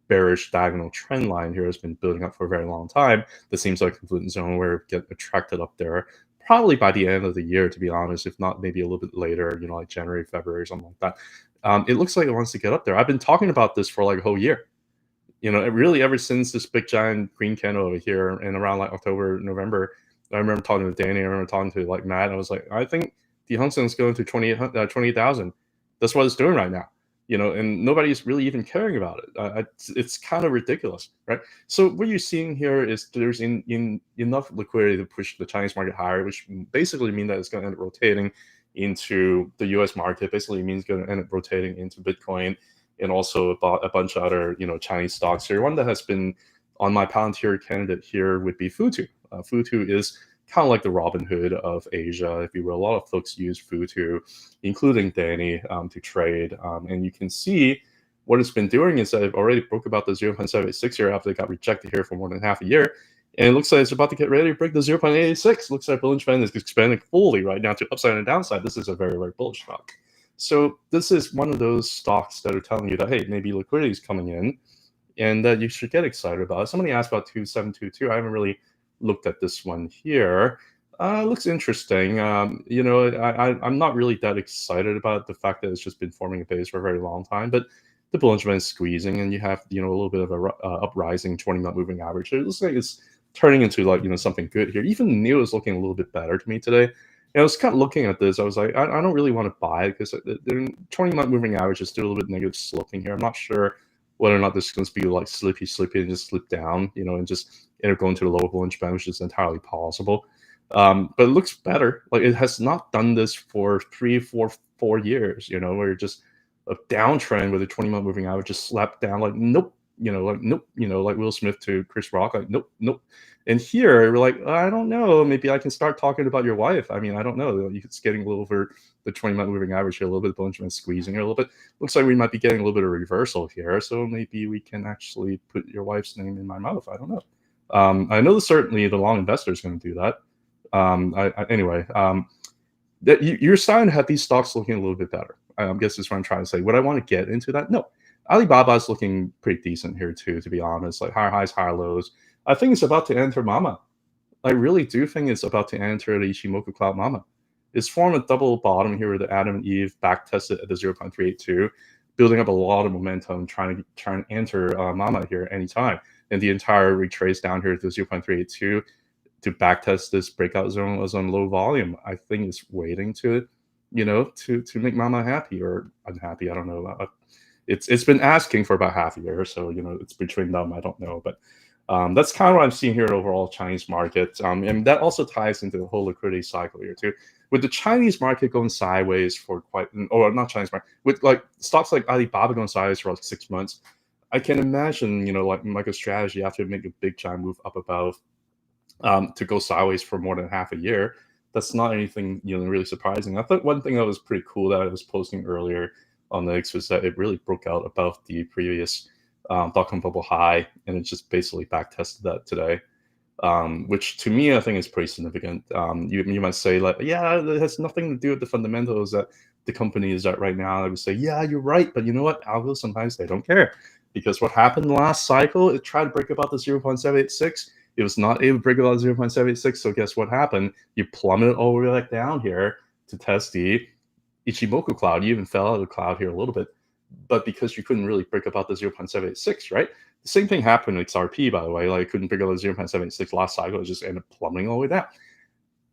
bearish diagonal trend line here. Has been building up for a very long time. This seems like a confluent zone where it get attracted up there, probably by the end of the year, to be honest, if not maybe a little bit later, like January, February, or something like that. It looks like it wants to get up there. I've been talking about this for like a whole year. Really ever since this big giant green candle over here and around like October, November. I remember talking to Danny. I remember talking to like Matt. I was like, I think the Hang Seng is going to 28,000. That's what it's doing right now. And nobody's really even caring about it. It's kind of ridiculous, right? So what you're seeing here is there's enough liquidity to push the Chinese market higher, which basically means that it's going to end up rotating into the U.S. market. Basically means it's going to end up rotating into Bitcoin and also about a bunch of other Chinese stocks here. One that has been on my Palantir candidate here would be FUTU. FUTU is kind of like the Robin Hood of Asia, if you will. A lot of folks use FUTU, including Danny, to trade. And you can see what it's been doing is that it already broke about the 0.786 here after it got rejected here for more than half a year. And it looks like it's about to get ready to break the 0.86. Looks like Bollinger Band is expanding fully right now to upside and downside. This is a very, very bullish stock. So this is one of those stocks that are telling you that, hey, maybe liquidity is coming in and that you should get excited about it. Somebody asked about 2722. I haven't really looked at this one here. Looks interesting. I'm not really that excited about the fact that it's just been forming a base for a very long time, but the Bollinger Band is squeezing, and you have a little bit of a uprising 20-month moving average. It looks like it's turning into like something good here. Even NIO is looking a little bit better to me today. And I was kind of looking at this. I was like, I don't really want to buy it because the 20-month moving average is still a little bit negative sloping here. I'm not sure whether or not this is going to be like slippy and just slip down, and just end up going to the lower Bollinger Band, which is entirely possible. But it looks better. Like it has not done this for 3, 4 years, where you're just a downtrend with a 20-month moving average just slapped down like nope, like Will Smith to Chris Rock, like nope. And here we're like, I don't know, maybe I can start talking about your wife. I mean, I don't know. It's getting a little over the 20-month moving average here, a little bit of Bollinger Band squeezing here a little bit. Looks like we might be getting a little bit of reversal here. So maybe we can actually put your wife's name in my mouth. I don't know. I know certainly the long investor is going to do that. You're starting to have these stocks looking a little bit better. I guess that's what I'm trying to say. Would I want to get into that? No. Alibaba is looking pretty decent here too, to be honest. Like higher highs, higher lows. I think it's about to enter Mama. I really do think it's about to enter the Ichimoku Cloud Mama. It's formed a double bottom here with the Adam and Eve back tested at the 0.382, building up a lot of momentum, trying to enter Mama here anytime. And the entire retrace down here to 0.382 to backtest this breakout zone was on low volume. I think it's waiting to, to make Mama happy or unhappy. I don't know. It's been asking for about half a year, so it's between them. I don't know, but that's kind of what I'm seeing here in overall Chinese market, and that also ties into the whole liquidity cycle here too. With the Chinese market going sideways for or not Chinese market, with like stocks like Alibaba going sideways for like 6 months, I can imagine like MicroStrategy after make a big giant move up above to go sideways for more than half a year. That's not anything really surprising. I thought one thing that was pretty cool that I was posting earlier on the X was that it really broke out above the previous dot-com bubble high, and it just basically back tested that today, which to me I think is pretty significant. You might say like, yeah, it has nothing to do with the fundamentals that the company is at right now. I would say, yeah, you're right, but you know what? Algos sometimes they don't care, because what happened last cycle, it tried to break above the 0.786. It was not able to break above 0.786. So guess what happened? You plummeted all the way back down here to test the Ichimoku cloud. You even fell out of the cloud here a little bit, but because you couldn't really break above the 0.786, right? The same thing happened with XRP, by the way. Like, couldn't break above the 0.786 last cycle. It just ended up plummeting all the way down.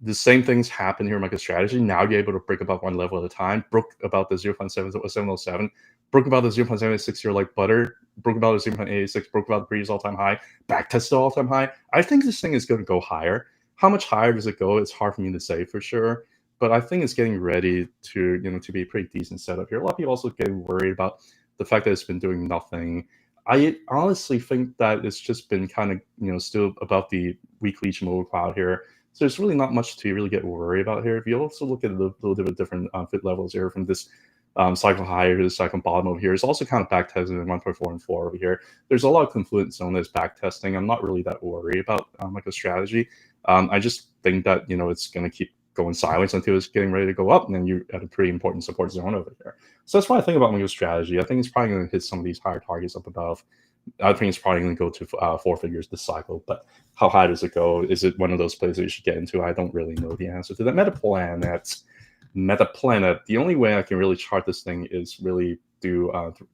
The same things happen here in MicroStrategy. Now you're able to break above one level at a time. Broke about the 0.707, broke about the 0.76 here like butter, broke about the 0.86, broke about the previous all-time high, back tested all-time high. I think this thing is going to go higher. How much higher does it go? It's hard for me to say for sure, but I think it's getting ready to to be a pretty decent setup here. A lot of people also getting worried about the fact that it's been doing nothing. I honestly think that it's just been kind of still above the weekly Ichimoku cloud here. So there's really not much to really get worried about here. If you also look at a little bit of different fit levels here from this cycle high to the cycle bottom over here, it's also kind of back testing in 1.4 and 4 over here. There's a lot of confluent zone that's back testing. I'm not really that worried about MicroStrategy. I just think that it's going to keep going sideways until it's getting ready to go up, and then you're at a pretty important support zone over here. So that's what I think about MicroStrategy. I think it's probably going to hit some of these higher targets up above. I think it's probably going to go to 4 figures this cycle, but how high does it go? Is it one of those places you should get into? I don't really know the answer to that. Meta Planet. The only way I can really chart this thing is really do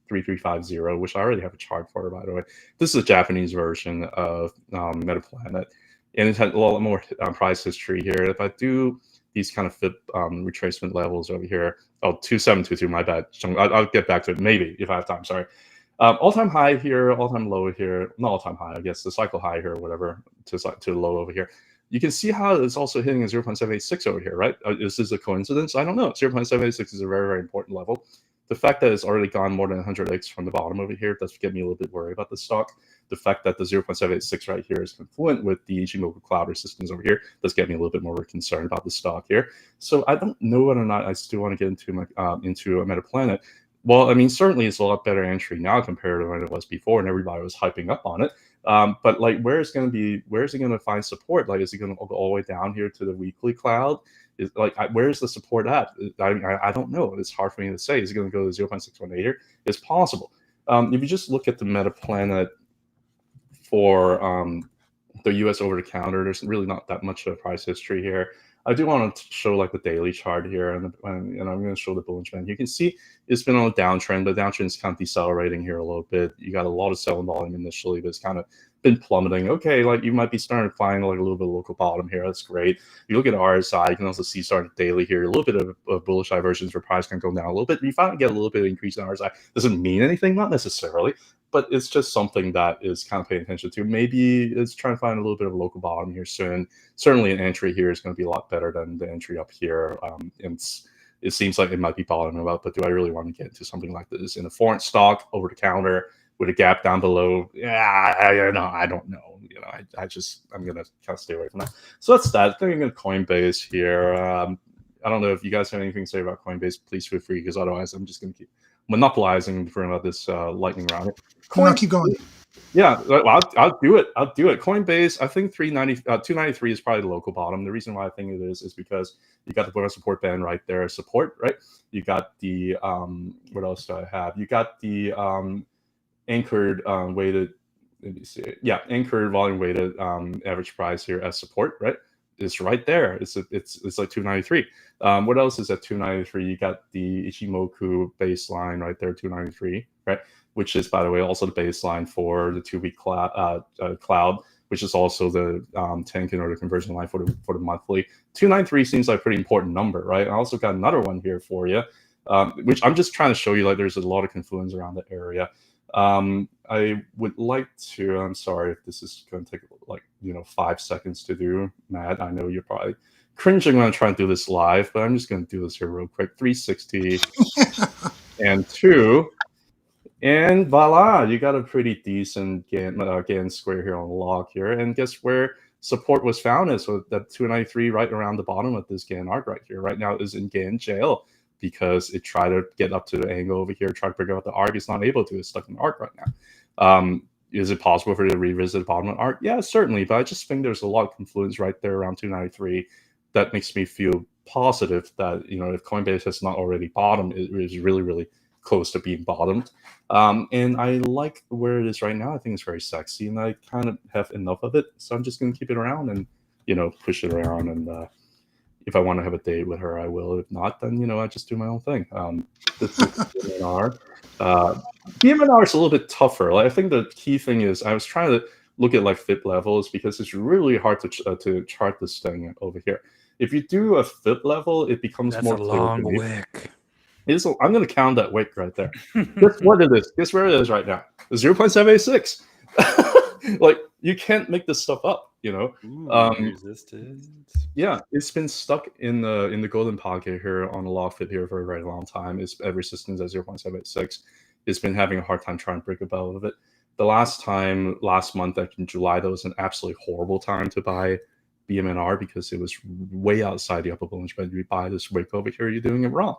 3350, which I already have a chart for, by the way. This is a Japanese version of Meta Planet, and it had a lot more price history here. If I do these kind of fit retracement levels over here, 2722, my bad. I'll get back to it maybe if I have time. Sorry. All-time high here, all-time low here, not all-time high, I guess, the cycle high here or whatever, to the low over here. You can see how it's also hitting a 0.786 over here, right? Is this a coincidence? I don't know. 0.786 is a very, very important level. The fact that it's already gone more than 100x from the bottom over here does get me a little bit worried about the stock. The fact that the 0.786 right here is confluent with the Ichimoku cloud resistance over here does get me a little bit more concerned about the stock here. So I don't know whether or not I still want to get into a Meta Planet. Well, I mean, certainly it's a lot better entry now compared to when it was before, and everybody was hyping up on it. But like, where is it going to find support? Like, is it going to go all the way down here to the weekly cloud? Is like, where's the support at? I don't know. It's hard for me to say. Is it going to go to 0.618 here? It's possible. If you just look at the Meta Planet for the US over the counter, there's really not that much of a price history here. I do want to show like the daily chart here, and I'm going to show the Bollinger Band. You can see it's been on a downtrend, but the downtrend is kind of decelerating here a little bit. You got a lot of selling volume initially, but it's kind of been plummeting. Okay, like you might be starting to find like a little bit of local bottom here. That's great. You look at RSI, you can also see starting daily here, a little bit of bullish divergence for price can go down a little bit. You finally get a little bit of increase in RSI. Doesn't mean anything, not necessarily, but it's just something that is kind of paying attention to. Maybe it's trying to find a little bit of a local bottom here soon. Certainly an entry here is going to be a lot better than the entry up here. It seems like it might be bottoming out, but do I really want to get into something like this in a foreign stock over the counter with a gap down below? Yeah, I don't know. I'm going to kind of stay away from that. So that's that. Then we're going to Coinbase here. I don't know if you guys have anything to say about Coinbase. Please feel free, because otherwise I'm just going to keep monopolizing for about this lightning round. No, keep going. Yeah, well, I'll do it. Coinbase, I think 293 is probably the local bottom. The reason why I think it is because you got the bottom support band right there, support, right? You got the what else do I have? You got the anchored weighted let me see. Yeah, anchored volume weighted average price here as support, right? It's right there. It's like 293. What else is at 293? You got the Ichimoku baseline right there, 293, right? Which is, by the way, also the baseline for the 2-week cloud, which is also the Tenkan or the conversion line for the monthly. 293 seems like a pretty important number, right? I also got another one here for you, which I'm just trying to show you, like, there's a lot of confluence around the area. I would like to, I'm sorry if this is going to take like, 5 seconds to do, Matt. I know you're probably cringing when I try and do this live, but I'm just going to do this here real quick. 360 and 2. And voila, you got a pretty decent Gann square here on the log here. And guess where support was found is? So that 293 right around the bottom of this Gann arc right here. Right now is in Gann jail because it tried to get up to the angle over here, try to figure out the arc. It's not able to. It's stuck in the arc right now. Is it possible for it to revisit the bottom of the arc? Yeah, certainly. But I just think there's a lot of confluence right there around 293 that makes me feel positive that, if Coinbase has not already bottomed, it is really, really close to being bottomed. And I like where it is right now. I think it's very sexy, and I kind of have enough of it. So I'm just going to keep it around and, push it around. And if I want to have a date with her, I will. If not, then, I just do my own thing. This is BMNR. BMNR is a little bit tougher. Like, I think the key thing is I was trying to look at like FIP levels because it's really hard to chart this thing over here. If you do a FIP level, it becomes more clear to me. wick. I'm going to count that wick right there. Guess what it is? Guess where it is right now? 0.786. Like, you can't make this stuff up, Resistance. Yeah, it's been stuck in the golden pocket here on the log fit here for a very long time. It's at resistance at 0.786. It's been having a hard time trying to break above of it. The last month, like in July, that was an absolutely horrible time to buy BMNR because it was way outside the upper Bollinger Band. If you buy this wick over here, you're doing it wrong.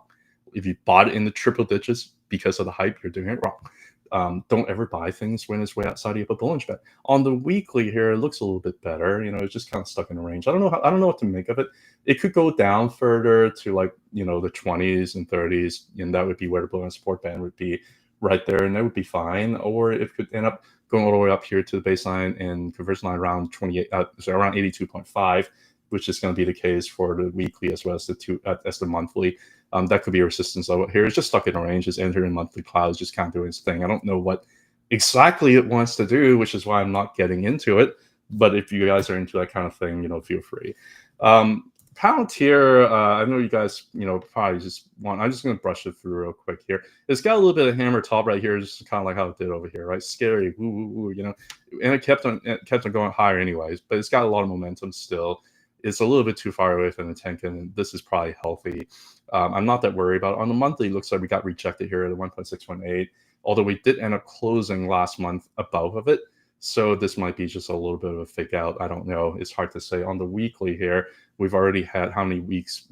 If you bought it in the triple digits because of the hype, you're doing it wrong. Don't ever buy things when it's way outside of a Bollinger Band. On the weekly here, it looks a little bit better. It's just kind of stuck in a range. I don't know what to make of it. It could go down further to like the 20s and 30s, and that would be where the Bollinger support band would be right there, and that would be fine. Or it could end up going all the way up here to the baseline and conversion line around around 82.5, which is going to be the case for the weekly as well as the monthly. That could be a resistance level here. It's just stuck in a range. It's entering monthly clouds, just can't do its thing. I don't know what exactly it wants to do, which is why I'm not getting into it. But if you guys are into that kind of thing, feel free. Palantir, I know you guys, probably just want. I'm just going to brush it through real quick here. It's got a little bit of hammer top right here, just kind of like how it did over here, right? Scary, woo, woo, woo, And it kept on going higher anyways. But it's got a lot of momentum still. It's a little bit too far away from the Tenkan, and this is probably healthy. I'm not that worried about it. On the monthly, it looks like we got rejected here at 1.618, although we did end up closing last month above of it. So this might be just a little bit of a fake out. I don't know. It's hard to say. On the weekly here, we've already had how many weeks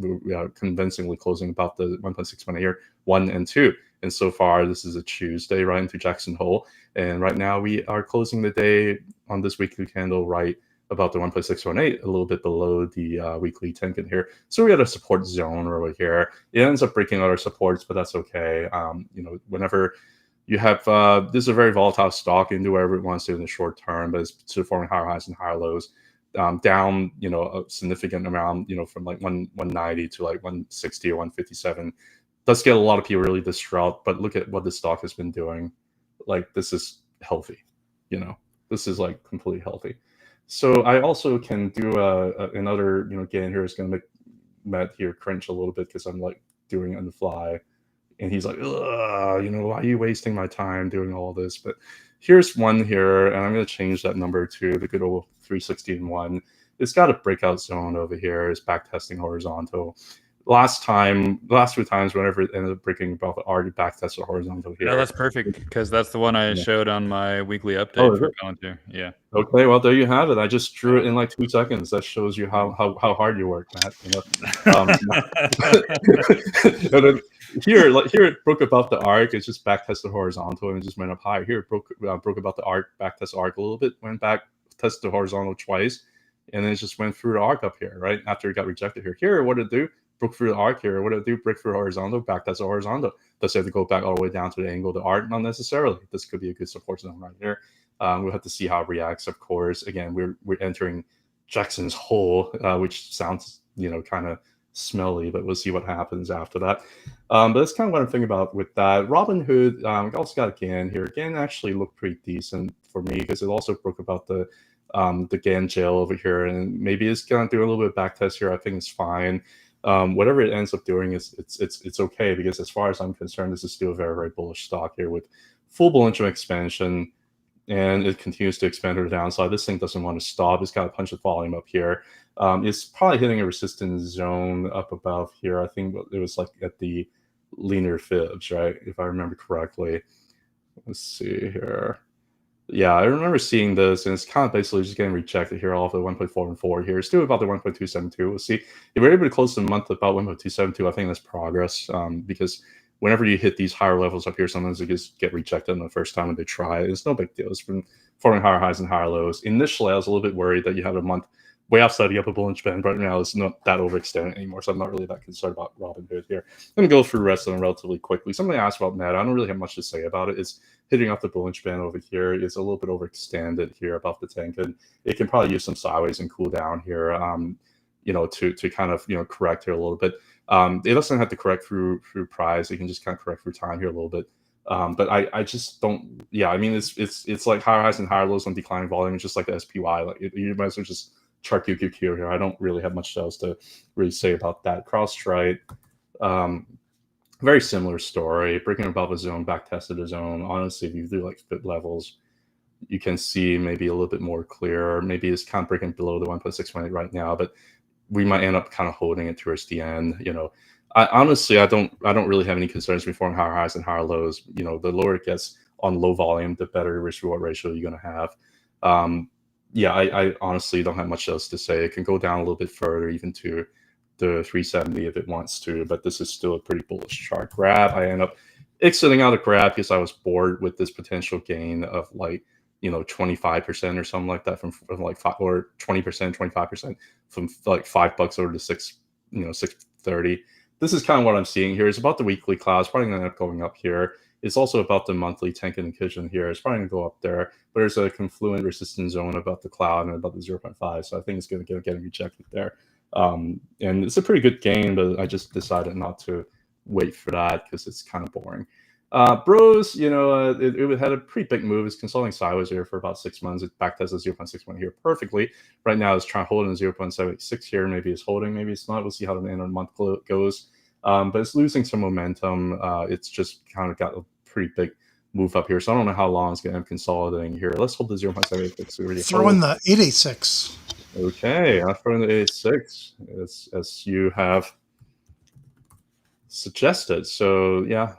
convincingly closing about the 1.618 here, 1 and 2. And so far, this is a Tuesday right into Jackson Hole. And right now, we are closing the day on this weekly candle right about the 1.618, a little bit below the weekly Tenkan here. So we got a support zone over here. It ends up breaking other supports, but that's okay. Whenever you have, this is a very volatile stock, and do whatever it wants to in the short term, but it's still forming higher highs and higher lows. Down, a significant amount, from like 190 to like 160 or 157. Does get a lot of people really distraught, but look at what the stock has been doing. Like, this is healthy, this is like completely healthy. So I also can do another, Gann here is going to make Matt here cringe a little bit because I'm like doing it on the fly. And he's like, ugh, why are you wasting my time doing all this? But here's one here, and I'm going to change that number to the good old 316.1. It's got a breakout zone over here. It's back testing horizontal. Last few times, whenever it ended up breaking above the already back tested horizontal here. Yeah, that's perfect because that's the one I showed on my weekly update for Palantir. Yeah. Okay, well, there you have it. I just drew it in like 2 seconds. That shows you how hard you work, Matt. And then here it broke above the arc. It's just back tested horizontal and it just went up higher. Here it broke above the arc, back tested arc a little bit, went back, tested horizontal twice, and then it just went through the arc up here, right? After it got rejected here. Here, what did it do? Broke through the arc here. What did it do? Break through horizontal, back tested horizontal. Does it have to go back all the way down to the angle of the arc? Not necessarily. This could be a good support zone right here. We'll have to see how it reacts. Of course, again, we're entering Jackson's hole, which sounds kind of smelly, but we'll see what happens after that. But that's kind of what I'm thinking about with that. Robinhood also got a GAN here. GAN actually looked pretty decent for me because it also broke about the GAN jail over here, and maybe it's gonna do a little bit of back test here. I think it's fine. Whatever it ends up doing it's okay, because as far as I'm concerned, this is still a very, very bullish stock here with full Bollinger expansion, and it continues to expand to the downside. This thing doesn't want to stop. It's got a bunch of volume up here. It's probably hitting a resistance zone up above here. I think it was like at the linear fibs, right? If I remember correctly. Let's see here. Yeah, I remember seeing this, and it's kind of basically just getting rejected here off of 1.414 here. It's still about the 1.272. We'll see. If we're able to close the month about 1.272, I think that's progress, because whenever you hit these higher levels up here, sometimes it just get rejected on the first time when they try. It's no big deal. It's been forming higher highs and higher lows. Initially, I was a little bit worried that you have a month way outside the upper Bollinger Band. Right now, it's not that overextended anymore, so I'm not really that concerned about Robinhood here. I'm going to go through the rest of them relatively quickly. Somebody asked about META. I don't really have much to say about it. It's hitting off the Bollinger Band over here. It's a little bit overextended here above the tank, and it can probably use some sideways and cool down here, to kind of, correct here a little bit. It doesn't have to correct through price. It can just kind of correct through time here a little bit. But I just don't. Yeah, I mean, it's like higher highs and higher lows on declining volume, just like the SPY. Like you might as well just chart QQQ here. I don't really have much else to really say about that. CrowdStrike, very similar story. Breaking above a zone, back tested a zone. Honestly, if you do like fit levels, you can see maybe a little bit more clear. Maybe it's kind of breaking below the 1.618 right now, but we might end up kind of holding it towards the end. I honestly, I don't really have any concerns before higher highs and higher lows. The lower it gets on low volume, the better risk reward ratio you're going to have. Yeah, I honestly don't have much else to say. It can go down a little bit further, even to the 370 if it wants to, but this is still a pretty bullish chart. Grab, I end up exiting out of grab because I was bored with this potential gain of like 25% or something like that from like 5 or 20%, 25% from like $5 over to $6.30. This is kind of what I'm seeing here. It's about the weekly clouds, probably going to end up going up here. It's also about the monthly Tenkan and Kijun here. It's probably going to go up there, but there's a confluent resistance zone about the cloud and about the 0.5. So I think it's going to get rejected there. And it's a pretty good gain, but I just decided not to wait for that because it's kind of boring. Bros, it had a pretty big move. It's consulting sideways here for about 6 months. It backtested 0.61 here perfectly. Right now, it's trying to hold in 0.76 here. Maybe it's holding, maybe it's not. We'll see how the end of the month goes. But it's losing some momentum. It's just kind of got a pretty big move up here. So I don't know how long it's going to end up consolidating here. Let's hold the 0.76. Throw in the 886. Okay, I'll throw in the 886 as you have suggested. So yeah,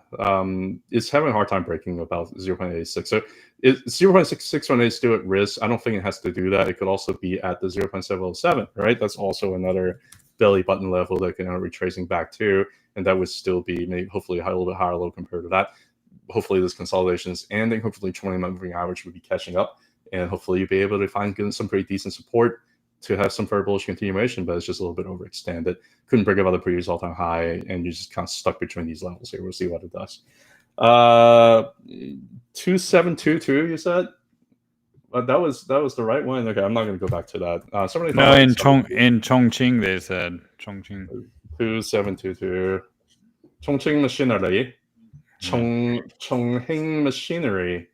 it's having a hard time breaking about 0.86. So 0.618 is still at risk. I don't think it has to do that. It could also be at the 0.707, right? That's also another belly button level that can end up retracing back to, and that would still be maybe hopefully a little bit higher low compared to that. Hopefully this consolidation is ending. Hopefully 20-month moving average would be catching up, and hopefully you'll be able to find some pretty decent support to have some very bullish continuation, but it's just a little bit overextended. Couldn't break above the previous all-time high, and you're just kind of stuck between these levels here. We'll see what it does. 2722, you said? That was the right one. Okay, I'm not going to go back to that. Somebody no, in Chongqing they said Chongqing 2722. Chongqing Machinery. Chongqing Machinery.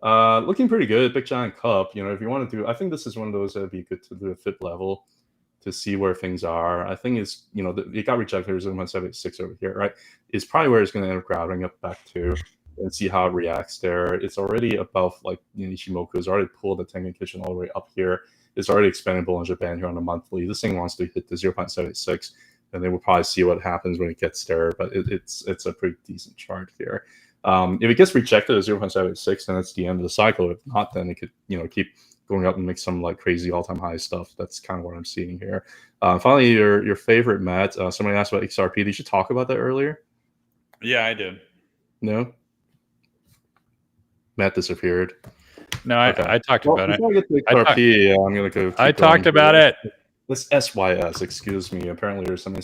Looking pretty good. Big giant cup. If you want to do, I think this is one of those that would be good to do a fit level to see where things are. I think it's, it got rejected. There's 1.76 over here, right? It's probably where it's going to end up crowding up back to, and see how it reacts there. It's already above, like, Ishimoku has already pulled the Tenkan Kitchen all the way up here. It's already expanded Bollinger Band here on the monthly. This thing wants to hit the 0.76, and then we'll probably see what happens when it gets there. But it's a pretty decent chart here. If it gets rejected at 0.76, then it's the end of the cycle. If not, then it could, keep going up and make some like crazy all-time high stuff. That's kind of what I'm seeing here. Finally, your favorite Matt. Somebody asked about XRP. Did you talk about that earlier? Yeah, I did. No? Matt disappeared. No, I talked about it. Before I get to XRP, I'm going to go. I talked about it. This SYS, excuse me. Apparently, there's some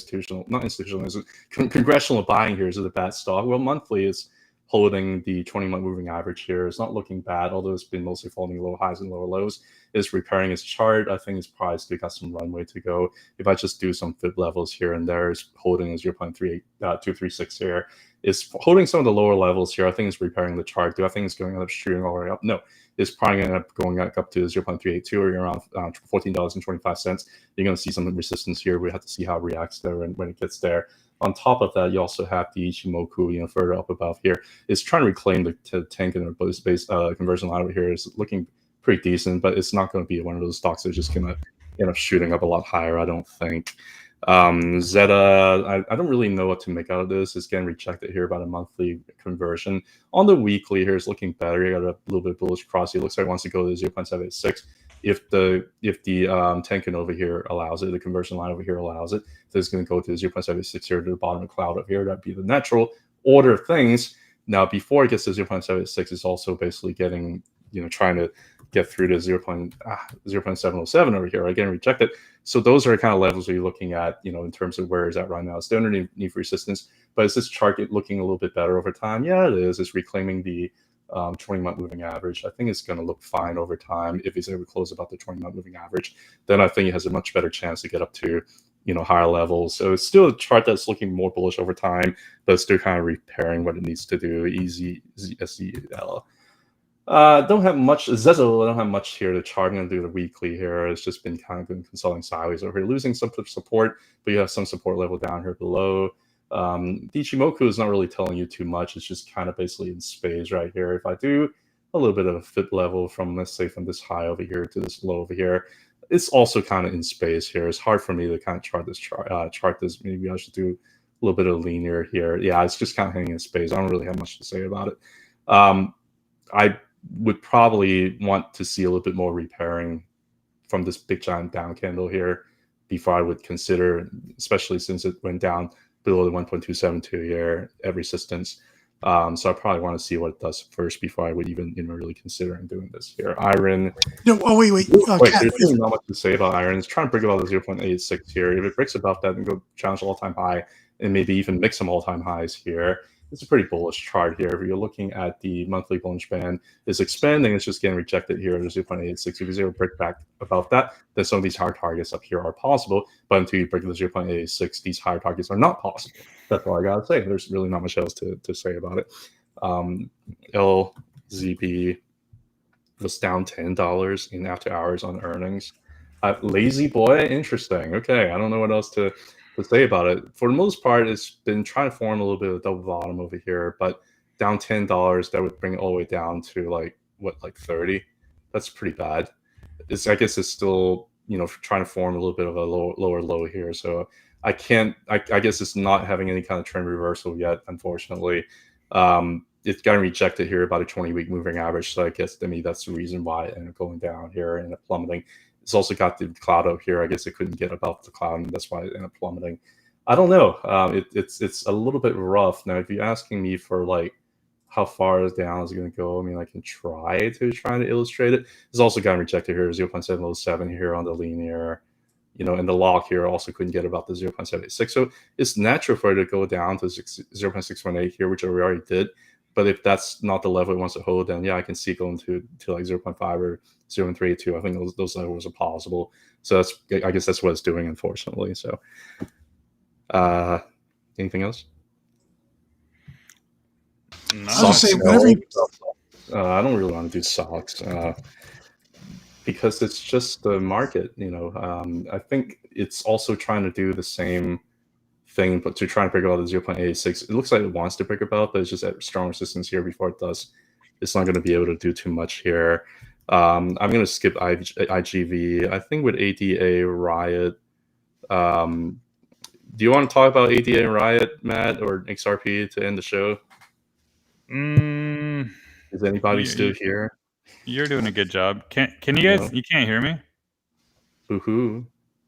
congressional buying here. Is it a bad stock? Well, monthly is holding the 20-month moving average here. It's not looking bad, although it's been mostly following low highs and lower lows. It's repairing its chart. I think it's probably still got some runway to go. If I just do some fib levels here and there, it's holding a 0.236 here. It's holding some of the lower levels here. I think it's repairing the chart. Do I think it's going to end up shooting all the way up? No. It's probably going to end up going up to 0.382 or around $14.25. You're going to see some resistance here. We have to see how it reacts there when it gets there. On top of that, you also have the Ichimoku, further up above here. It's trying to reclaim the Tenkan or base conversion line over here. It's looking pretty decent, but it's not going to be one of those stocks that's just going to end up shooting up a lot higher, I don't think. ZETA, I don't really know what to make out of this. It's getting rejected here by the monthly conversion. On the weekly here, it's looking better. You got a little bit bullish cross. It looks like it wants to go to 0.786. If the Tenkan over here allows it, the conversion line over here allows it, so it's going to go to 0.76 here to the bottom of the cloud up here. That'd be the natural order of things. Now, before it gets to 0.76, it's also basically getting, trying to get through to 0.707 over here, again rejected. So those are kind of levels where you're looking at, in terms of where is that right now. It's still underneath resistance, but is this chart looking a little bit better over time? Yeah, it is. It's reclaiming the 20-month moving average. I think it's going to look fine over time. If it's able to close about the 20-month moving average, then I think it has a much better chance to get up to, higher levels. So it's still a chart that's looking more bullish over time, but it's still kind of repairing what it needs to do. SEZL. Don't have much. ZEZL, I don't have much here to chart. I'm going to do the weekly here. It's just been kind of consulting sideways over here, losing some support, but you have some support level down here below. The Ichimoku is not really telling you too much. It's just kind of basically in space right here. If I do a little bit of a fit level from, let's say, from this high over here to this low over here, it's also kind of in space here. It's hard for me to kind of chart this. Maybe I should do a little bit of linear here. Yeah, it's just kind of hanging in space. I don't really have much to say about it. I would probably want to see a little bit more repairing from this big giant down candle here before I would consider, especially since it went down below the 1.272 here at resistance. So I probably want to see what it does first before I would even really considering doing this here. IREN. No, wait. There's really not much to say about IREN. It's trying to break above the 0.86 here. If it breaks above that and go challenge all-time high and maybe even make some all-time highs here, it's a pretty bullish chart here. If you're looking at the monthly bullish band, it's expanding. It's just getting rejected here at 0.86. If you zero break back above that, then some of these higher targets up here are possible. But until you break the 0.86, these higher targets are not possible. That's all I gotta say. There's really not much else to say about it. LZB was down $10 in after hours on earnings. Lazy boy, interesting. Okay, I don't know what else to say about it. For the most part, it's been trying to form a little bit of a double bottom over here, but down $10, that would bring it all the way down to like 30. That's pretty bad. I guess it's still trying to form a little bit of a lower low here. So I guess it's not having any kind of trend reversal yet, unfortunately. It's gotten rejected here about a 20-week moving average. So I guess to me that's the reason why it ended up going down here and plummeting. It's also got the cloud up here. I guess it couldn't get above the cloud, and that's why it ended up plummeting. I don't know. It's a little bit rough. Now, if you're asking me for like how far down is it going to go, I mean, I can try to illustrate it. It's also gotten rejected here, 0.707 here on the linear, and the log here also couldn't get about the 0.76. So it's natural for it to go down to 0.618 here, which we already did. But if that's not the level it wants to hold, then yeah, I can see it going to like 0.5 or 0.382. I think those levels are possible. So I guess that's what it's doing, unfortunately. So anything else? No. I was gonna say, I don't really want to do SOXX because it's just the market. I think it's also trying to do the same thing, but to try and break above the 0.86. It looks like it wants to break above, but it's just at strong resistance here before it does. It's not going to be able to do too much here. I'm going to skip IGV. I think with ADA RIOT, do you want to talk about ADA and RIOT, Matt, or XRP to end the show? Is anybody still here? You're doing a good job. Can you guys? You can't hear me? Boo-hoo.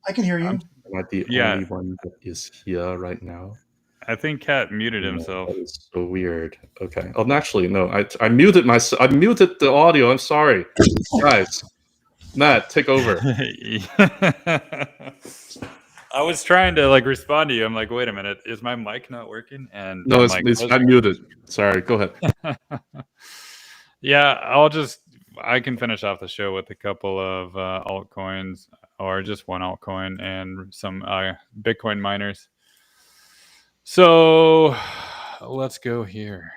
I can hear you. Am I the only one that is here right now? I think Cat muted himself. That is so weird. Okay. Oh, actually, no. I muted myself. I muted the audio. I'm sorry, guys. Matt, take over. I was trying to like respond to you. I'm like, wait a minute, is my mic not working? And No, yeah, it's mic it's was unmuted. Sorry, go ahead. yeah, I can finish off the show with a couple of altcoins or just one altcoin and some Bitcoin miners. So let's go here.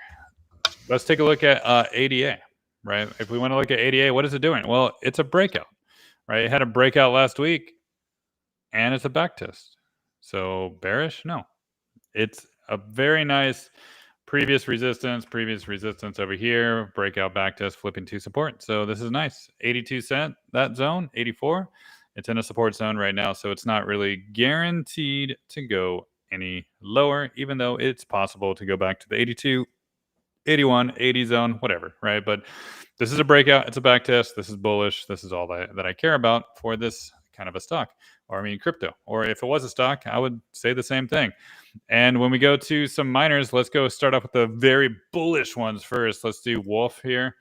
Let's take a look at ADA, right? If we want to look at ADA, what is it doing? Well, it's a breakout, right? It had a breakout last week and it's a back test. So bearish? No. It's a very nice previous resistance over here, breakout back test, flipping to support. So this is nice. 82 cent, that zone, 84. It's in a support zone right now, so it's not really guaranteed to go any lower, even though it's possible to go back to the 82, 81, 80 zone, whatever, right? But this is a breakout. It's a back test. This is bullish. This is all that I care about for this kind of a stock, or I mean crypto. Or if it was a stock, I would say the same thing. And when we go to some miners, let's go start off with the very bullish ones first. Let's do WULF here.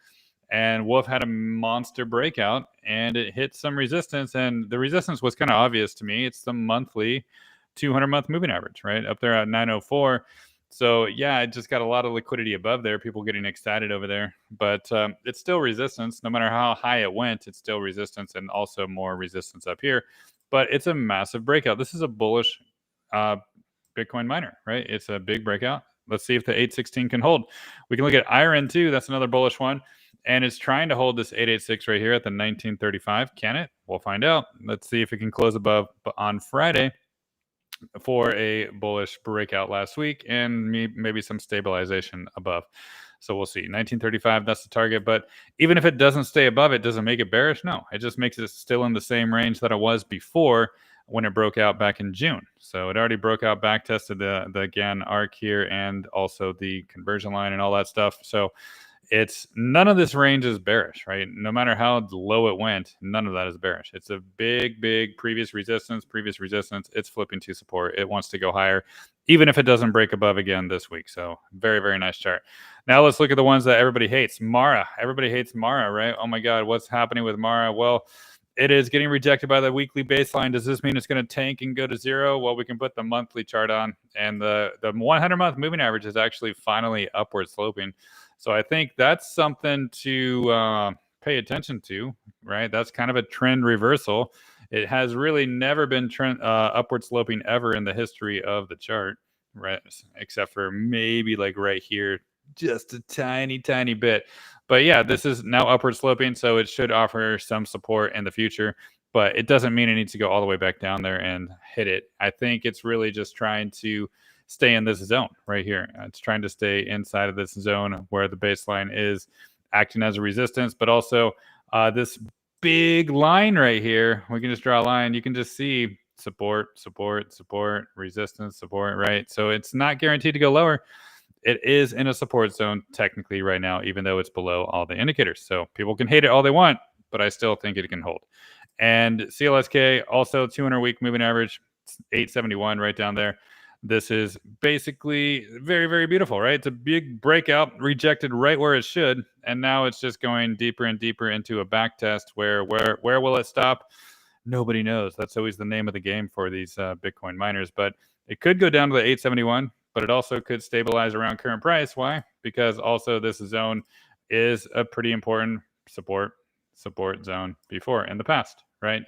And WULF had a monster breakout and it hit some resistance. And the resistance was kind of obvious to me. It's the monthly 200-month moving average, right? Up there at 904. So yeah, it just got a lot of liquidity above there. People getting excited over there. But it's still resistance. No matter how high it went, it's still resistance and also more resistance up here. But it's a massive breakout. This is a bullish Bitcoin miner, right? It's a big breakout. Let's see if the 816 can hold. We can look at IREN too. That's another bullish one. And it's trying to hold this 886 right here at the 1935. Can it? We'll find out. Let's see if it can close above on Friday for a bullish breakout last week and maybe some stabilization above. So we'll see. 1935, that's the target. But even if it doesn't stay above it, doesn't make it bearish? No. It just makes it still in the same range that it was before when it broke out back in June. So it already broke out, back tested the again arc here and also the conversion line and all that stuff. So it's none of this range is bearish, right? No matter how low it went, none of that is bearish. It's a big previous resistance. It's flipping to support. It wants to go higher, even if it doesn't break above again this week. So very nice chart. Now let's look at the ones that everybody hates. Mara. Everybody hates Mara, right? Oh my God, what's happening with Mara? Well, it is getting rejected by the weekly baseline. Does this mean it's going to tank and go to zero? Well, we can put the monthly chart on, and the 100-month moving average is actually finally upward sloping. So I think that's something to pay attention to, right? That's kind of a trend reversal. It has really never been upward sloping ever in the history of the chart, right? Except for maybe like right here, just a tiny bit. But yeah, this is now upward sloping, so it should offer some support in the future. But it doesn't mean it needs to go all the way back down there and hit it. I think it's really just trying to stay in this zone right here. It's trying to stay inside of this zone where the baseline is acting as a resistance, but also this big line right here. We can just draw a line. You can just see support, resistance, support, right? So it's not guaranteed to go lower. It is in a support zone technically right now, even though it's below all the indicators. So people can hate it all they want, but I still think it can hold. And CLSK, also 200-week moving average, 871 right down there. This is basically very beautiful, right? It's a big breakout, rejected right where it should, and now it's just going deeper and deeper into a back test where will it stop? Nobody knows. That's always the name of the game for these Bitcoin miners, but it could go down to the 871, but it also could stabilize around current price. Why? Because also this zone is a pretty important support zone before in the past, right?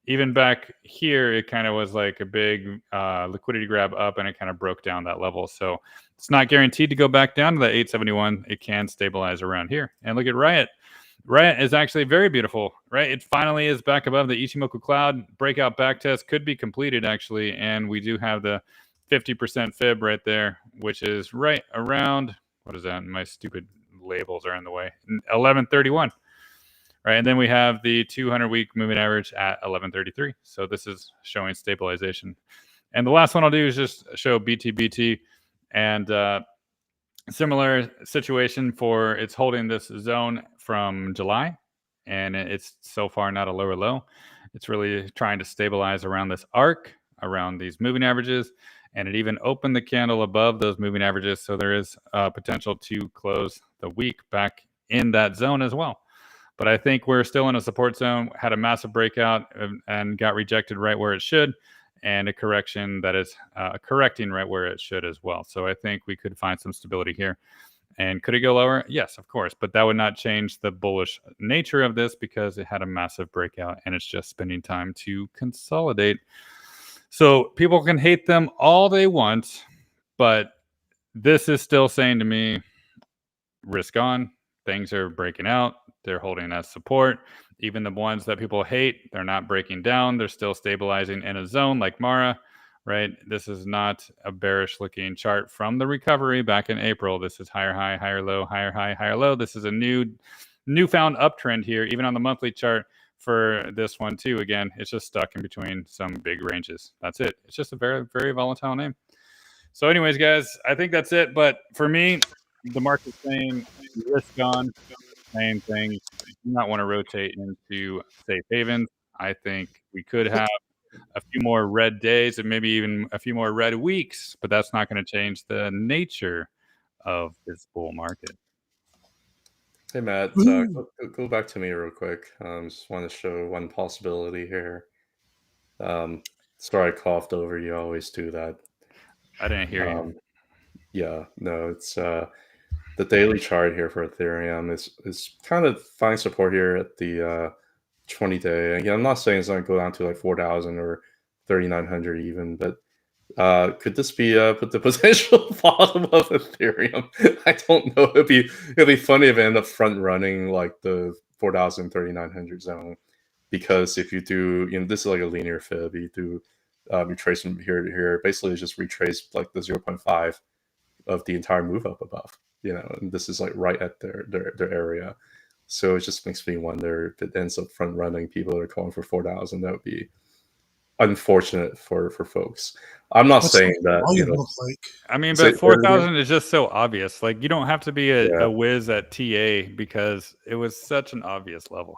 Even back here, it kind of was like a big liquidity grab up and it kind of broke down that level. So it's not guaranteed to go back down to the 871. It can stabilize around here. And look at RIOT. RIOT is actually very beautiful, right? It finally is back above the Ichimoku cloud. Breakout back test could be completed actually. And we do have the 50% fib right there, which is right around, what is that? My stupid labels are in the way. 1131. Right, and then we have the 200-week moving average at 1133. So this is showing stabilization. And the last one I'll do is just show BTBT, and similar situation for it's holding this zone from July, and it's so far not a lower low. It's really trying to stabilize around this arc, around these moving averages, and it even opened the candle above those moving averages. So there is potential to close the week back in that zone as well. But I think we're still in a support zone, had a massive breakout and got rejected right where it should. and a correction that is correcting right where it should as well. So I think we could find some stability here. And could it go lower? Yes, of course. But that would not change the bullish nature of this because it had a massive breakout and it's just spending time to consolidate. So people can hate them all they want, but this is still saying to me, risk on. Things are breaking out. They're holding as support. Even the ones that people hate, they're not breaking down. They're still stabilizing in a zone like Mara, right? This is not a bearish looking chart from the recovery back in April. This is higher high, higher low, higher high, higher low. This is a newfound uptrend here, even on the monthly chart for this one too. Again, it's just stuck in between some big ranges. That's it. It's just a very, very volatile name. So anyways, guys, I think that's it. But for me, the market's saying risk on, same thing. Do not want to rotate into safe havens. I think we could have a few more red days and maybe even a few more red weeks, but that's not going to change the nature of this bull market. Hey, Matt, go back to me real quick. Just want to show one possibility here. Sorry I coughed over you. I always do that. I didn't hear you. Yeah, no, it's the daily chart here for Ethereum is kind of finding support here at the 20-day. Again, I'm not saying it's going to go down to like 4,000 or 3,900 even, but could this be the potential bottom of Ethereum? I don't know. It'd be funny if it ended up front running like the 4,000, 3,900 zone, because if you do, this is like a linear fib. You do retrace from here to here. Basically, it's just retrace like the 0.5 of the entire move up above. And this is like right at their area. So it just makes me wonder if it ends up front running. People that are calling for 4,000. That would be unfortunate for folks. I'm not saying that. Look like? I mean, but 4,000 is just so obvious. Like, you don't have to be a whiz at TA because it was such an obvious level.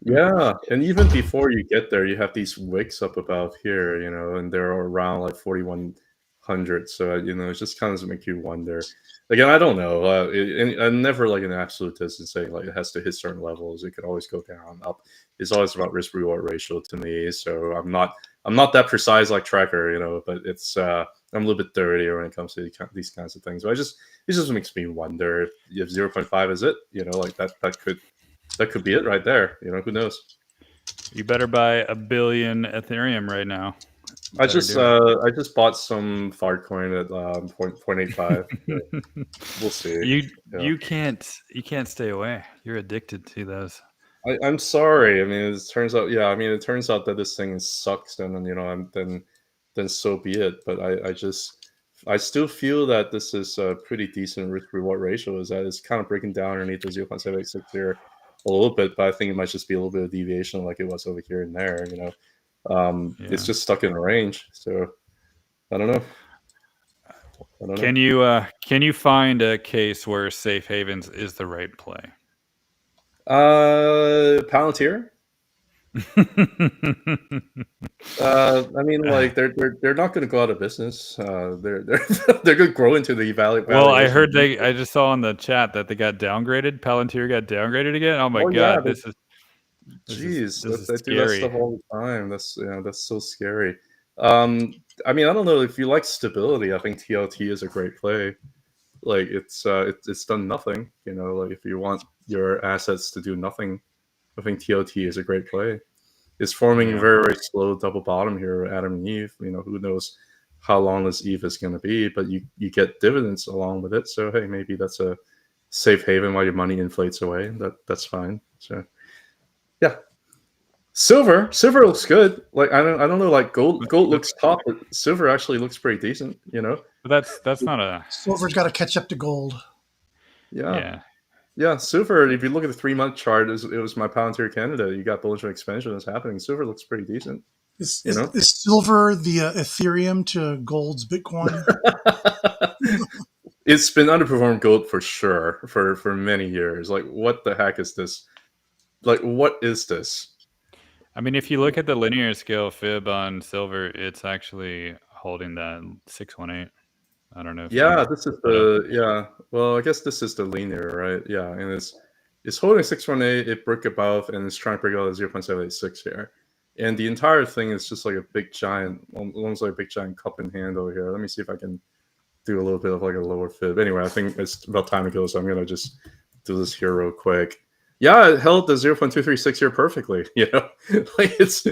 Yeah, and even before you get there, you have these wicks up above here, and they're around like 4,100. So it just kind of makes you wonder. Again, I don't know. I'm never like an absolutist and saying like it has to hit certain levels. It could always go down, up. It's always about risk reward ratio to me. So I'm not that precise like Tracker, but it's I'm a little bit dirtier when it comes to these kinds of things. But it just makes me wonder if 0.5 is it. Like that could be it right there. Who knows? You better buy 1 billion Ethereum right now. I just bought some Fartcoin at 0.85. We'll see. You can't stay away. You're addicted to those. I'm sorry. I mean, it turns out that this thing sucks, and then so be it. But I still feel that this is a pretty decent risk reward ratio. Is that it's kind of breaking down underneath the 0.786 here a little bit, but I think it might just be a little bit of deviation like it was over here and there. It's just stuck in a range. So I don't know. Can you find a case where safe havens is the right play? Palantir. I mean, like they're not going to go out of business. They're going to grow into the value. Well, I heard I just saw in the chat that they got downgraded. Palantir got downgraded again. Oh my god, this is. Jeez, this is do that stuff all the time. That's so scary. I mean, I don't know if you like stability. I think TLT is a great play. Like it's done nothing. Like if you want your assets to do nothing, I think TLT is a great play. It's forming a very, very slow double bottom here, Adam and Eve. Who knows how long this Eve is going to be, but you get dividends along with it. So hey, maybe that's a safe haven while your money inflates away. That's fine. So. Yeah, silver looks good. Like I don't know. Like gold looks top, but silver actually looks pretty decent. But that's not a. Silver's got to catch up to gold. Yeah. Silver. If you look at the 3-month chart, it was my Palantir Canada. You got bullish expansion that's happening. Silver looks pretty decent. Is silver the Ethereum to gold's Bitcoin? It's been underperformed gold for sure for many years. Like what the heck is this? Like, what is this? I mean, if you look at the linear scale fib on silver, it's actually holding that 618. I don't know. This is Well, I guess this is the linear, right? Yeah, and it's holding 618. It broke above, and it's trying to break out at 0.786 here. And the entire thing is just like a big giant, almost like a big giant cup and handle here. Let me see if I can do a little bit of like a lower fib. Anyway, I think it's about time to go, so I'm gonna just do this here real quick. Yeah, it held the 0.236 here perfectly. You know, like it's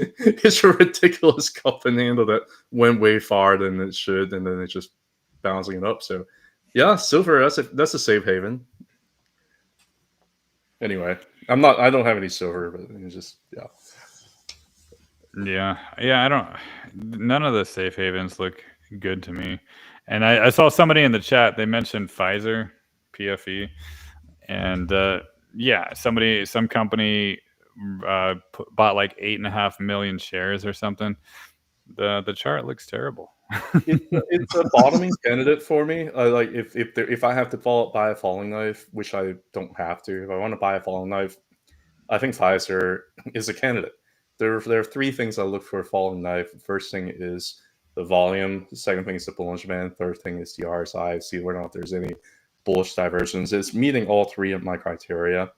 a ridiculous cup and handle that went way farther than it should, and then it's just bouncing it up. So, yeah, silver. That's a safe haven. Anyway, I don't have any silver, but it's just Yeah. I don't. None of the safe havens look good to me. And I saw somebody in the chat. They mentioned Pfizer, PFE, and some company bought like 8.5 million shares or something. The chart looks terrible. it's a bottoming candidate for me. Like if I have to buy a falling knife, which I don't have to, if I want to buy a falling knife, I think Pfizer is a candidate. There are three things I look for a falling knife. The first thing is the volume. The second thing is the Bollinger Band. Third thing is the RSI. See whether or not there's any bullish divergence. It's meeting all three of my criteria.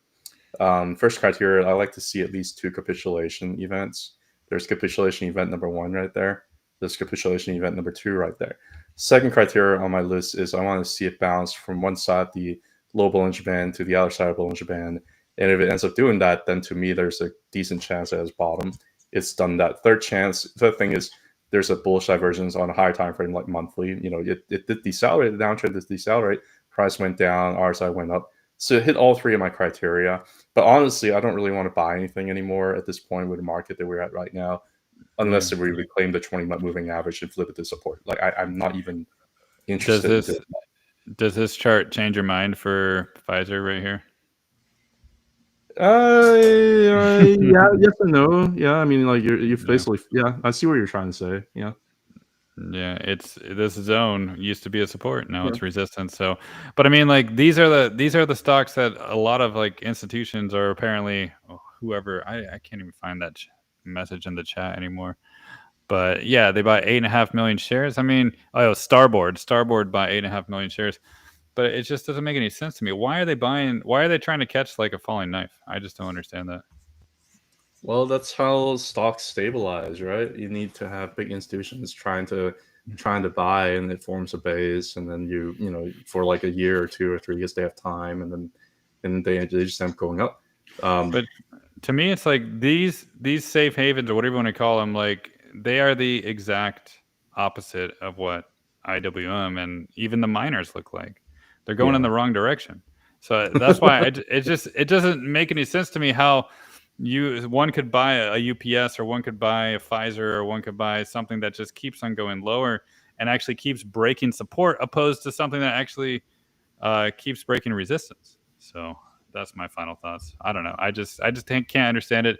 First criteria, I like to see at least 2 capitulation events. There's capitulation event number 1 right there. There's capitulation event number 2 right there. Second criteria on my list is I want to see it bounce from one side, the low Bollinger Band, to the other side of Bollinger Band. And if it ends up doing that, then to me, there's a decent chance that it's bottom. It's done that. Third thing is there's a bullish divergence on a higher time frame, like monthly. You know, it did decelerate, the downtrend did decelerate, price went down, RSI went up. So it hit all three of my criteria. But honestly, I don't really want to buy anything anymore at this point with the market that we're at right now, unless we reclaim the 20-month moving average and flip it to support. Like I'm not even interested. Does this chart change your mind for Pfizer right here? Yeah, yes and no. Yeah, I mean, like you basically, I see what you're trying to say. Yeah, this zone used to be a support, now it's resistance. So, but I mean, like these are the stocks that a lot of like institutions are apparently whoever I can't even find that message in the chat anymore. But yeah, they buy 8.5 million shares. I mean, Starboard buy 8.5 million shares. But it just doesn't make any sense to me. Why are they trying to catch like a falling knife? I just don't understand that. Well, that's how stocks stabilize, right? You need to have big institutions trying to buy, and it forms a base, and then you know for like a year or 2 or 3 years they have time, and then they just end up going up. But to me, it's like these safe havens or whatever you want to call them, like they are the exact opposite of what IWM and even the miners look like. They're going in the wrong direction. So that's why it doesn't make any sense to me how one could buy a UPS or one could buy a Pfizer or one could buy something that just keeps on going lower and actually keeps breaking support, opposed to something that actually keeps breaking resistance. So that's my final thoughts. I don't know. I just can't understand it.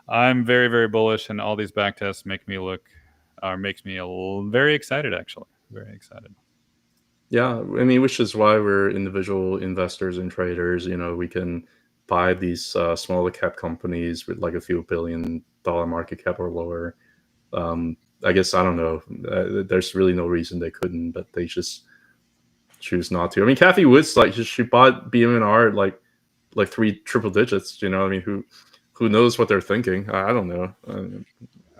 I'm very, very bullish, and all these back tests makes me very excited, actually. Very excited. Yeah, I mean, which is why we're individual investors and traders. You know, we can buy these smaller cap companies with like a few $1 billion market cap or lower. I guess, I don't know. There's really no reason they couldn't, but they just choose not to. I mean, Kathy Woods, like, she bought BMNR like 3 triple digits. You know, I mean, who knows what they're thinking? I don't know.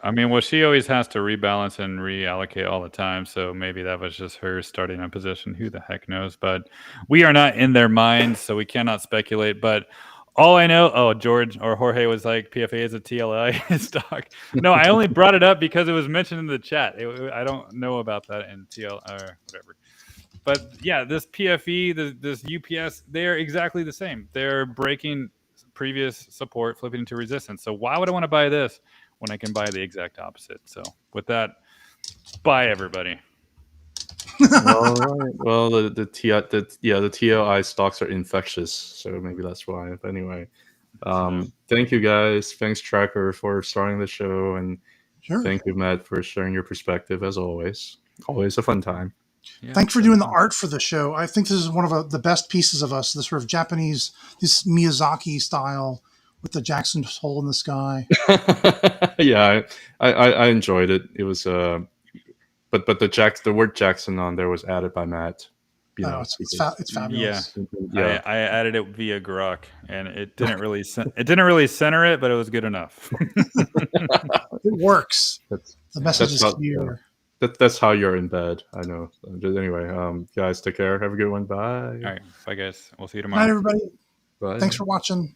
I mean, well, she always has to rebalance and reallocate all the time. So maybe that was just her starting a position. Who the heck knows? But we are not in their minds, so we cannot speculate. But all I know, George or Jorge was like, PFA is a TLA stock. No, I only brought it up because it was mentioned in the chat. I don't know about that in TL or whatever. But yeah, this PFE, this UPS, they're exactly the same. They're breaking previous support, flipping into resistance. So why would I want to buy this when I can buy the exact opposite? So with that, buy everybody. All right. Well, the TLI stocks are infectious, so maybe that's why. But anyway, thank you guys. Thanks, Tracker, for starting the show, and thank you, Matt, for sharing your perspective as always. Always a fun time. Yeah, thanks for doing the art for the show. I think this is one of the best pieces of us, the sort of Japanese, this Miyazaki style with the Jackson hole in the sky. Yeah, I enjoyed it. It was but the word Jackson on there was added by Matt. It's fabulous. Yeah. I added it via Grok, and it didn't really center it, but it was good enough. It works. That's The message is how, clear. that's how you're in bed. I know. Anyway, guys, take care. Have a good one. Bye. All right. Bye, guys. We'll see you Good night, tomorrow. everybody. Bye. Thanks for watching.